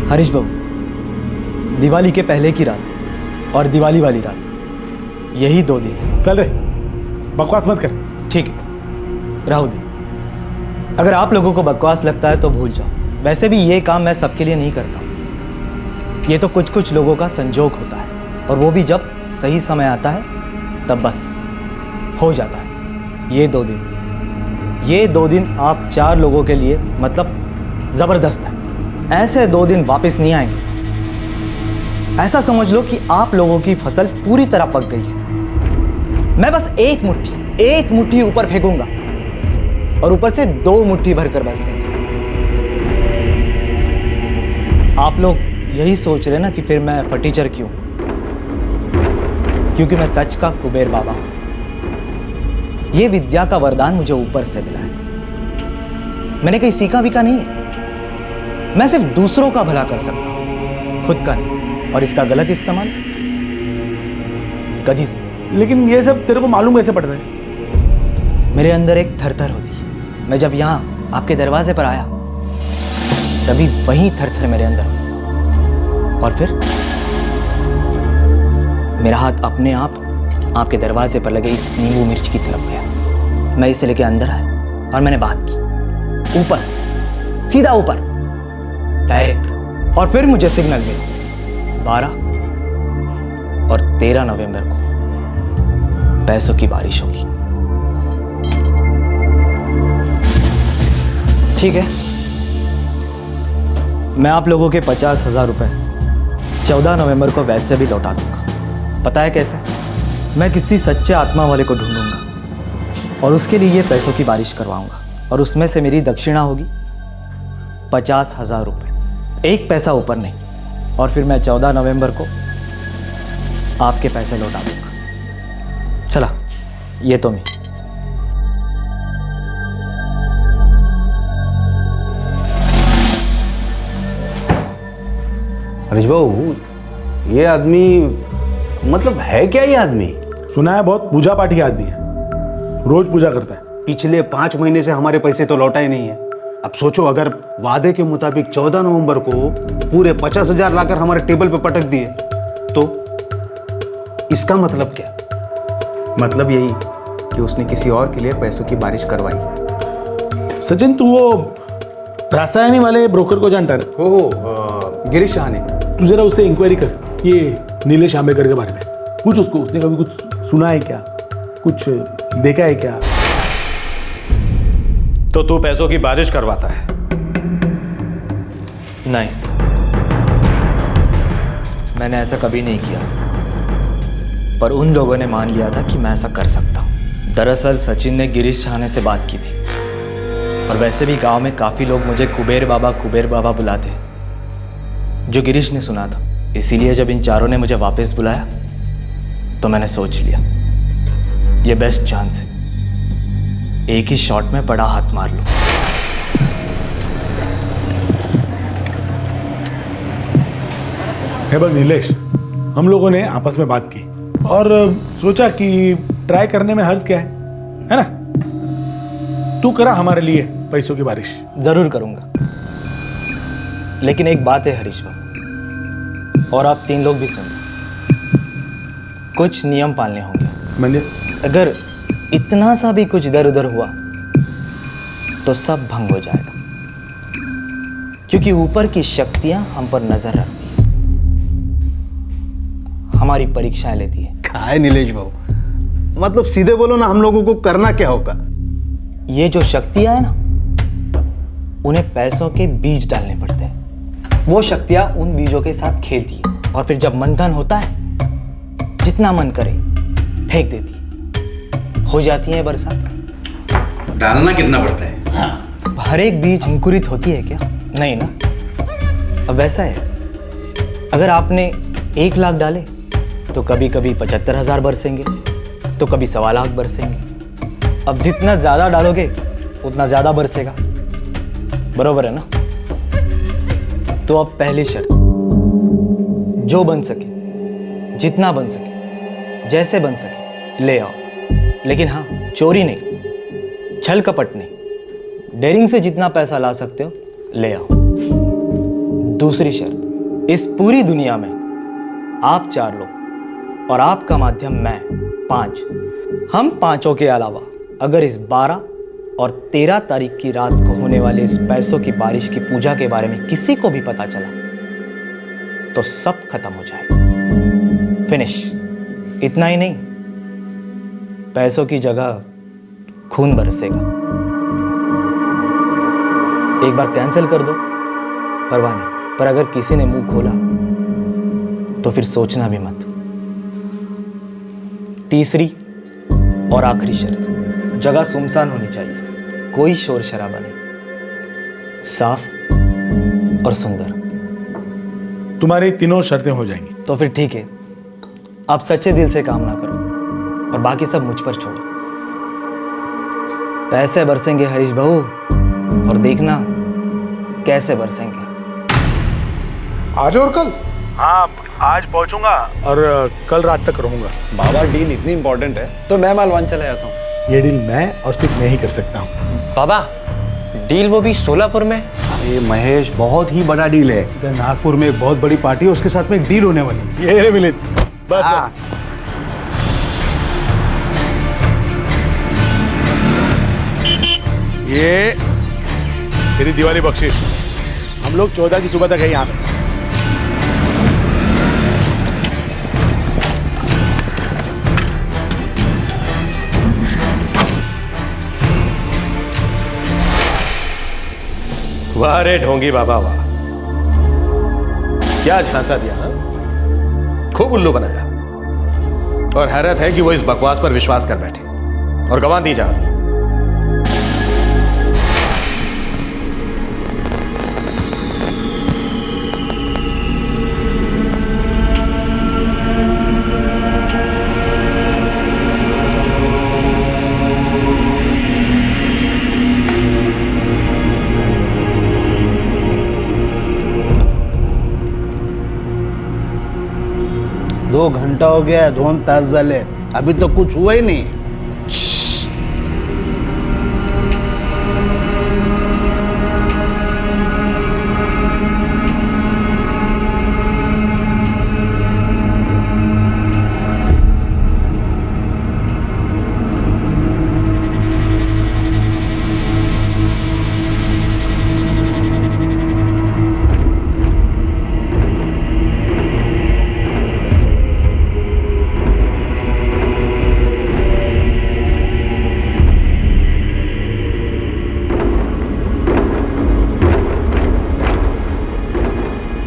हरीश बाबू, दिवाली के पहले की रात और दिवाली वाली रात, यही 2 दिन। चल रे, बकवास मत कर। ठीक है, राहु दे। अगर आप लोगों को बकवास लगता है तो भूल जाओ। वैसे भी ये काम मैं सबके लिए नहीं करता हूँ। ये तो कुछ कुछ लोगों का संजोग होता है, और वो भी जब सही समय आता है तब बस हो जाता है। ये 2 दिन आप 4 लोगों के लिए मतलब ज़बरदस्त है। ऐसे 2 दिन वापस नहीं आएंगे। ऐसा समझ लो कि आप लोगों की फसल पूरी तरह पक गई है। मैं बस एक मुट्ठी ऊपर फेंकूंगा और ऊपर से 2 मुट्ठी भरकर बरसेंगे। आप लोग यही सोच रहे ना कि फिर मैं फटीचर क्यों? क्योंकि मैं सच का कुबेर बाबा हूं। ये विद्या का वरदान मुझे ऊपर से मिला है। मैंने कहीं सीखा भी का नहीं है। मैं सिर्फ दूसरों का भला कर सकता हूं, खुद का नहीं। और इसका गलत इस्तेमाल कभी से। लेकिन ये सब तेरे को मालूम कैसे पड़ता है? मेरे अंदर एक थरथर होती है। मैं जब यहाँ आपके दरवाजे पर आया तभी वही थरथर मेरे अंदर हुई। और फिर मेरा हाथ अपने आप आपके दरवाजे पर लगे इस नींबू मिर्च की तरफ गया। मैं इसे लेके अंदर आया और मैंने बात की, ऊपर, सीधा ऊपर, डायरेक्ट। और फिर मुझे सिग्नल मिला 12 और 13 नवंबर को पैसों की बारिश होगी। ठीक है, मैं आप लोगों के 50,000 रुपए 14 नवंबर को वैसे भी लौटा दूंगा। पता है कैसे? मैं किसी सच्चे आत्मा वाले को ढूंढूंगा और उसके लिए ये पैसों की बारिश करवाऊंगा और उसमें से मेरी दक्षिणा होगी 50,000 रुपये, एक पैसा ऊपर नहीं। और फिर मैं 14 नवंबर को आपके पैसे लौटा दूंगा। चला, ये तो मैं। हरीश बाबू, ये आदमी मतलब है क्या? ये आदमी सुना है बहुत पूजा पाठी आदमी है, रोज पूजा करता है। पिछले 5 महीने से हमारे पैसे तो लौटा ही नहीं है। अब सोचो, अगर वादे के मुताबिक 14 नवंबर को पूरे 50,000 लाकर हमारे टेबल पे पटक दिए तो इसका मतलब क्या? मतलब यही कि उसने किसी और के लिए पैसों की बारिश करवाई। सचिन, तू वो रासायनी वाले ब्रोकर को जानता है? हो, गिरीश शाहने। तू जरा उससे इंक्वायरी कर, ये नीलेश आंबेकर के बारे में पूछ उसको, उसने कभी कुछ सुना है क्या, कुछ देखा है क्या? तो तू पैसों की बारिश करवाता है? नहीं, मैंने ऐसा कभी नहीं किया था, पर उन लोगों ने मान लिया था कि मैं ऐसा कर सकता हूँ। दरअसल सचिन ने गिरीश शाहने से बात की थी और वैसे भी गांव में काफ़ी लोग मुझे कुबेर बाबा बुलाते हैं, जो गिरीश ने सुना था। इसीलिए जब इन चारों ने मुझे वापस बुलाया तो मैंने सोच लिया ये बेस्ट चांस है, एक ही शॉट में बड़ा हाथ मार लूं। हे बस नीलेश, हम लोगों ने आपस में बात की और सोचा कि ट्राई करने में हर्ज क्या है ना? तू करा हमारे लिए पैसों की बारिश। जरूर करूंगा, लेकिन एक बात है हरीश बाबू, और आप 3 लोग भी सुनो, कुछ नियम पालने होंगे। मानिए, अगर इतना सा भी कुछ इधर उधर हुआ तो सब भंग हो जाएगा, क्योंकि ऊपर की शक्तियां हम पर नजर रखती हैं, हमारी परीक्षाएं लेती है। काय नीलेश बाबू, मतलब सीधे बोलो ना, हम लोगों को करना क्या होगा? ये जो शक्तियां है ना, उन्हें पैसों के बीज डालने पड़ते हैं। वो शक्तियां उन बीजों के साथ खेलती है और फिर जब मंथन होता है, जितना मन करे फेंक देती है, हो जाती है बरसात। डालना कितना पड़ता है? हाँ। हर एक बीज अंकुरित होती है क्या? नहीं ना। अब वैसा है, अगर आपने 1 लाख डाले तो कभी कभी 75,000 बरसेंगे, तो कभी 1.25 लाख बरसेंगे। अब जितना ज्यादा डालोगे उतना ज्यादा बरसेगा, बरोबर है ना? तो अब पहली शर्त, जो बन सके, जितना बन सके, जैसे बन सके ले आओ, लेकिन हाँ, चोरी नहीं, छल कपट नहीं, डेयरिंग से जितना पैसा ला सकते हो ले आओ। दूसरी शर्त, इस पूरी दुनिया में आप 4 लोग और आपका माध्यम मैं 5, हम 5 के अलावा अगर इस 12 और 13 तारीख की रात को होने वाले इस पैसों की बारिश की पूजा के बारे में किसी को भी पता चला तो सब खत्म हो जाएगा, फिनिश। इतना ही नहीं, पैसों की जगह खून बरसेगा। एक बार कैंसिल कर दो, परवाह नहीं, पर अगर किसी ने मुंह खोला तो फिर सोचना भी मत। तीसरी और आखिरी शर्त, जगह सुनसान होनी चाहिए, कोई शोर शराबा नहीं, साफ और सुंदर। तुम्हारी तीनों शर्तें हो जाएंगी। तो फिर ठीक है, आप सच्चे दिल से काम ना करो और बाकी सब मुझ पर छोड़ो। पैसे बरसेंगे हरीश भाऊ, और देखना कैसे बरसेंगे। आज और कल? हाँ, आज पहुंचूंगा और कल रात तक रहूंगा। बाबा, डील इतनी इंपॉर्टेंट है तो मैं मालवान चला जाता हूँ। ये डील मैं और सिर्फ मैं ही कर सकता हूँ। बाबा, डील वो भी सोलापुर में? ये महेश, बहुत ही बड़ा डील है। नागपुर में एक बहुत बड़ी पार्टी है, उसके साथ में एक डील होने वाली है। ये मिलित, बस हाँ। बस। ये तेरी दिवाली बख्शिश। हम लोग 14 की सुबह तक है यहाँ पे। वाह रे ढोंगी बाबा वाह, क्या झांसा दिया ना, खूब उल्लू बनाया। और हैरत है कि वो इस बकवास पर विश्वास कर बैठे और गवाह दी जा रही। दो घंटा हो गया, 2 तास झाले, अभी तो कुछ हुआ ही नहीं।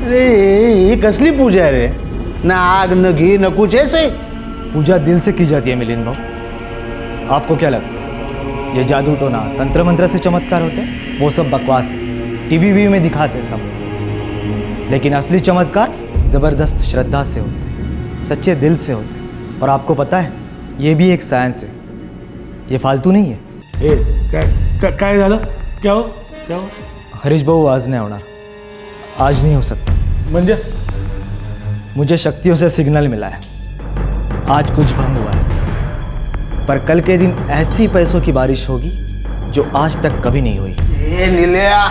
अरे ये कसली पूजा है रे, ना आग न घी न कुछ, ऐसे पूजा दिल से की जाती है मिलिंद भाऊ। आपको क्या लगता है ये जादू टोना तंत्र मंत्र से चमत्कार होते हैं? वो सब बकवास है, टीवी में दिखाते सब। लेकिन असली चमत्कार जबरदस्त श्रद्धा से होते, सच्चे दिल से होते। और आपको पता है ये भी एक साइंस है, ये फालतू नहीं है। काय झालं? क्या हो? क्या हो? हरीश भाऊ आज नहीं होना, आज नहीं हो सकता। म्हणजे मुझे शक्तियों से सिग्नल मिला है, आज कुछ भंग हुआ है, पर कल के दिन ऐसी पैसों की बारिश होगी जो आज तक कभी नहीं हुई। ये नीलिया,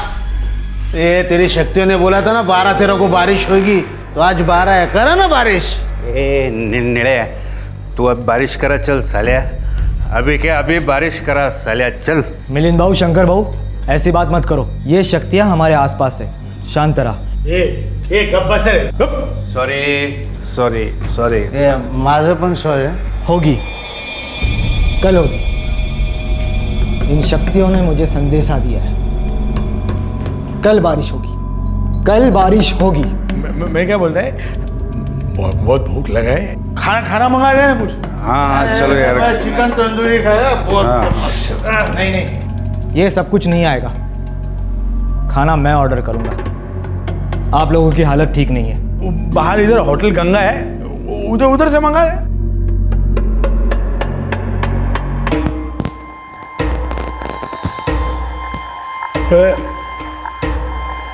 ये तेरी शक्तियों ने बोला था ना 12-13 को बारिश होगी, तो आज 12 है, करा ना बारिश। ए निळे, तू अब बारिश करा चल साल्या, अभी क्या अभी बारिश करा साल्या चल। मिलिंद भाऊ, शंकर भाऊ, ऐसी बात मत करो, ये शक्तियां हमारे आसपास है, शांत रहा। Sorry sorry sorry. माझं पण सॉरी। होगी, कल होगी। इन शक्तियों ने मुझे संदेशा दिया है, कल बारिश होगी, कल बारिश होगी। मैं क्या बोलता है, बहुत भूख लगा है, खाना मंगा देना कुछ। हाँ चलो यार, चिकन तंदूरी खाया बहुत। नहीं, ये सब कुछ नहीं आएगा, खाना मैं ऑर्डर करूंगा। आप लोगों की हालत ठीक नहीं है। बाहर इधर होटल गंगा है, उधर से मंगा ले।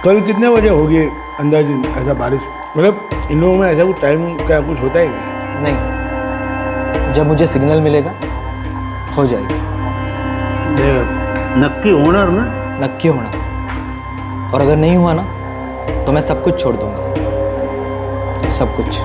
कल कितने बजे होगी अंदाजी ऐसा बारिश? मतलब इन लोगों में ऐसा कुछ टाइम का कुछ होता है क्या? नहीं, जब मुझे सिग्नल मिलेगा हो जाएगी। नक्की होणार ना? नक्की होना। और अगर नहीं हुआ ना तो मैं सब कुछ छोड़ दूंगा, सब कुछ।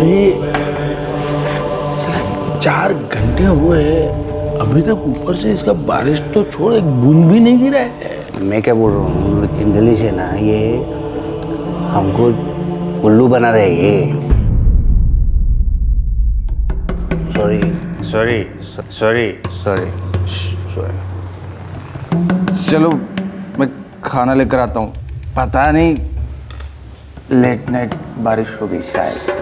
ये 4 घंटे हुए, अभी तक ऊपर से इसका बारिश तो छोड़ एक बूंद भी नहीं गिरा है। मैं क्या बोल रहा हूँ, इंदली से ना ये हमको उल्लू बना रहे ये। Sorry sorry sorry sorry sorry. चलो मैं खाना लेकर आता हूँ, पता नहीं लेट नाइट बारिश होगी शायद।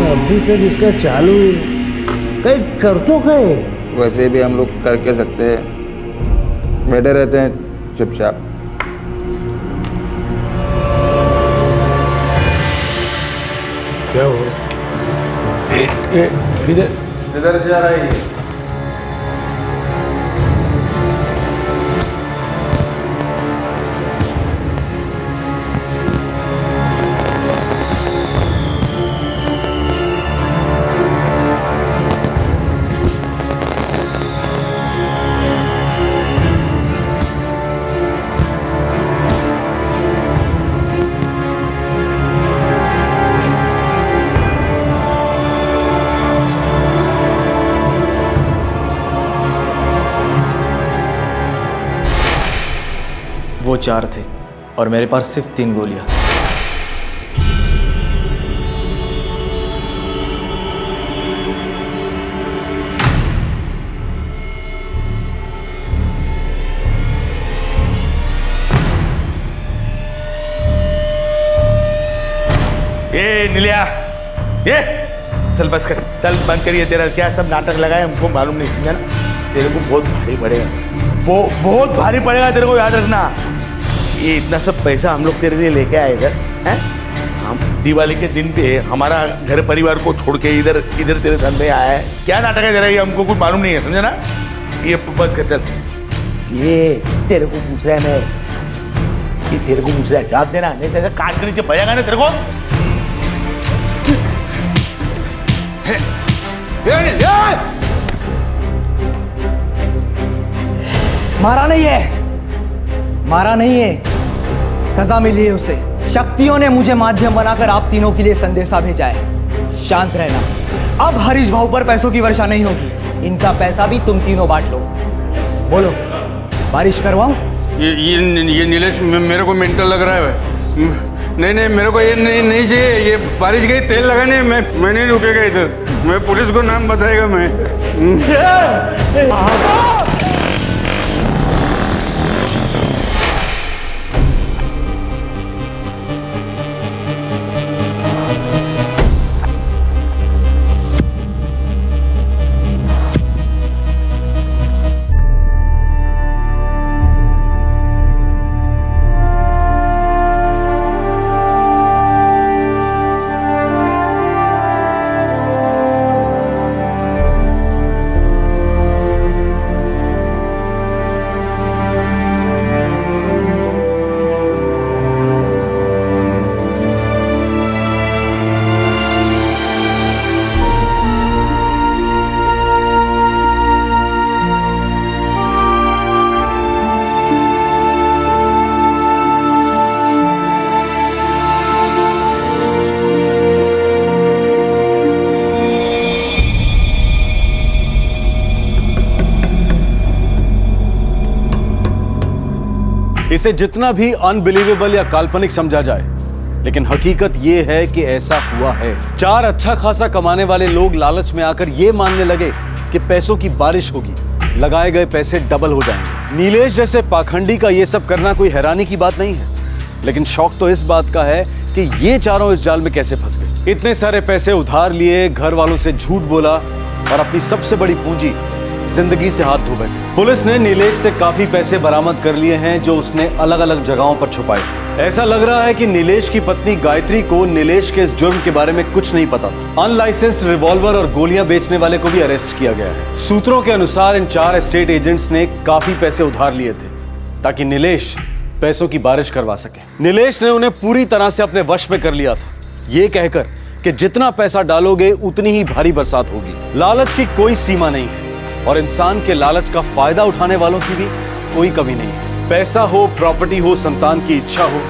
अभी तक इसका चालू कहीं कर तो गए। वैसे भी हम लोग कर के सकते हैं, बैठे रहते हैं चुपचाप। क्या हो किधर किधर जा रहा है? वो 4 थे और मेरे पास सिर्फ 3 गोलियां। ये निलिया, ये चल बस कर, चल बंद करिए। तेरा क्या सब नाटक लगा है हमको मालूम नहीं, समझा ना? तेरे को बहुत भारी पड़ेगा, बहुत भारी पड़ेगा तेरे को, याद रखना। ये इतना सब पैसा हम लोग तेरे लिए लेके आए इधर हैं? हम दिवाली के दिन पे हमारा घर परिवार को छोड़ के इधर तेरे घर में आया है। क्या नाटक है तेरा, ये हमको कुछ मालूम नहीं है, समझा ना? ये बस कर चल। ये तेरे को पूछ रहा है मैं, ये तेरे को पूछ रहा है, जवाब देना, नहीं से काट के नीचे बजाएगा ना तेरे को। मारा नहीं है, मारा नहीं है, सजा मिली है उसे। शक्तियों ने मुझे माध्यम बनाकर आप तीनों के लिए संदेशा भेजा है। शांत रहना, अब हरीश भाऊ पर पैसों की वर्षा नहीं होगी। इनका पैसा भी तुम तीनों बांट लो। बोलो, बारिश करवाऊं? ये नीलेश मेरे को मेंटल लग रहा है। नहीं मेरे को ये नहीं चाहिए। ये बारिश गई तेल लगाने, मैं नहीं रुकेगा इधर। मैं पुलिस को नाम बताएगा मैं। इसे जितना भी अनबिलीवेबल या काल्पनिक समझा जाए, लेकिन हकीकत यह है कि ऐसा हुआ है। 4 अच्छा खासा कमाने वाले लोग लालच में आकर यह मानने लगे कि पैसों की बारिश होगी, लगाए गए पैसे डबल हो जाएंगे। नीलेश जैसे पाखंडी का यह सब करना कोई हैरानी की बात नहीं है, लेकिन शौक तो इस बात का है कि ये चारों इस जाल में कैसे फंस गए। इतने सारे पैसे उधार लिए, घर वालों से झूठ बोला और अपनी सबसे बड़ी पूंजी जिंदगी से हाथ धो बैठे। पुलिस ने नीलेश से काफी पैसे बरामद कर लिए हैं जो उसने अलग अलग जगहों पर छुपाए थे। ऐसा लग रहा है कि नीलेश की पत्नी गायत्री को नीलेश के इस जुर्म के बारे में कुछ नहीं पता था। अनलाइसेंस्ड रिवॉल्वर और गोलियां बेचने वाले को भी अरेस्ट किया गया है। सूत्रों के अनुसार इन 4 एस्टेट एजेंट्स ने काफी पैसे उधार लिए थे ताकि नीलेश पैसों की बारिश करवा सके। नीलेश ने उन्हें पूरी तरह से अपने वश में कर लिया था, ये कहकर कि जितना पैसा डालोगे उतनी ही भारी बरसात होगी। लालच की कोई सीमा नहीं है और इंसान के लालच का फायदा उठाने वालों की भी कोई कमी नहीं है। पैसा हो, प्रॉपर्टी हो, संतान की इच्छा हो,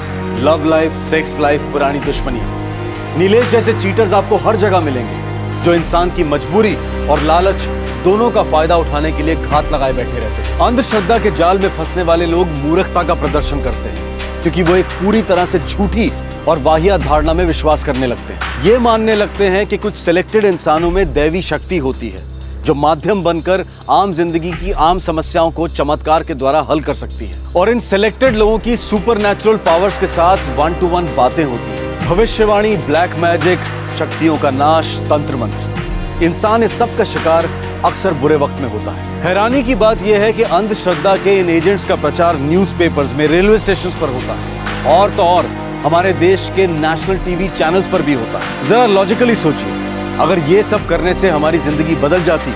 लव लाइफ, सेक्स लाइफ, पुरानी दुश्मनी हो, नीलेश जैसे चीटर्स आपको हर जगह मिलेंगे जो इंसान की मजबूरी और लालच दोनों का फायदा उठाने के लिए घात लगाए बैठे रहते हैं। अंधश्रद्धा के जाल में फंसने वाले लोग मूर्खता का प्रदर्शन करते हैं क्योंकि वो एक पूरी तरह से झूठी और वाहियात धारणा में विश्वास करने लगते हैं। ये मानने लगते हैं कि कुछ सिलेक्टेड इंसानों में दैवी शक्ति होती है जो माध्यम बनकर आम जिंदगी की आम समस्याओं को चमत्कार के द्वारा हल कर सकती है। और इन सिलेक्टेड लोगों की सुपरनैचुरल पावर्स के साथ 1-to-1 बातें होती हैं। भविष्यवाणी, ब्लैक मैजिक, शक्तियों का नाश, तंत्र मंत्र। इंसान इस सब का शिकार अक्सर बुरे वक्त में होता है। हैरानी की बात यह है कि अंधश्रद्धा के इन एजेंट्स का प्रचार न्यूज़पेपर्स में, रेलवे स्टेशन पर होता है और तो और हमारे देश के नेशनल टीवी चैनल्स पर भी होता है। जरा लॉजिकली सोचिए, अगर ये सब करने से हमारी जिंदगी बदल जाती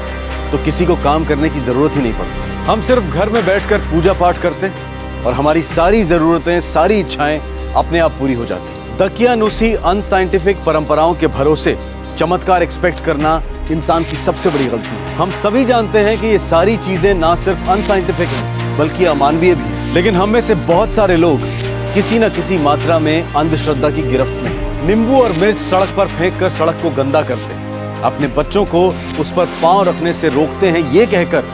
तो किसी को काम करने की जरूरत ही नहीं पड़ती। हम सिर्फ घर में बैठकर पूजा पाठ करते और हमारी सारी जरूरतें, सारी इच्छाएं अपने आप पूरी हो जाती। दकियानूसी अनसाइंटिफिक परंपराओं के भरोसे चमत्कार एक्सपेक्ट करना इंसान की सबसे बड़ी गलती है। हम सभी जानते हैं कि ये सारी चीजें ना सिर्फ अनसाइंटिफिक हैं बल्कि अमानवीय भी हैं। लेकिन हम में से बहुत सारे लोग किसी न किसी मात्रा में अंधश्रद्धा की गिरफ्त में हैं। नींबू और मिर्च सड़क पर फेंक कर सड़क को गंदा करते हैं, अपने बच्चों को उस पर पांव रखने से रोकते हैं ये कहकर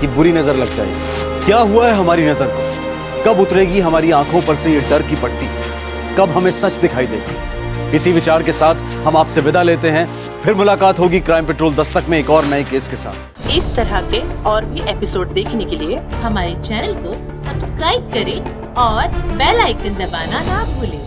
कि बुरी नजर लग जाएगी। क्या हुआ है हमारी नजर को? कब उतरेगी हमारी आंखों पर से ये डर की पट्टी? कब हमें सच दिखाई देगी? इसी विचार के साथ हम आपसे विदा लेते हैं। फिर मुलाकात होगी क्राइम पेट्रोल दस्तक में एक और नए केस के साथ। इस तरह के और भी एपिसोड देखने के लिए हमारे चैनल को सब्सक्राइब करें और बेल आइकन दबाना ना भूलें।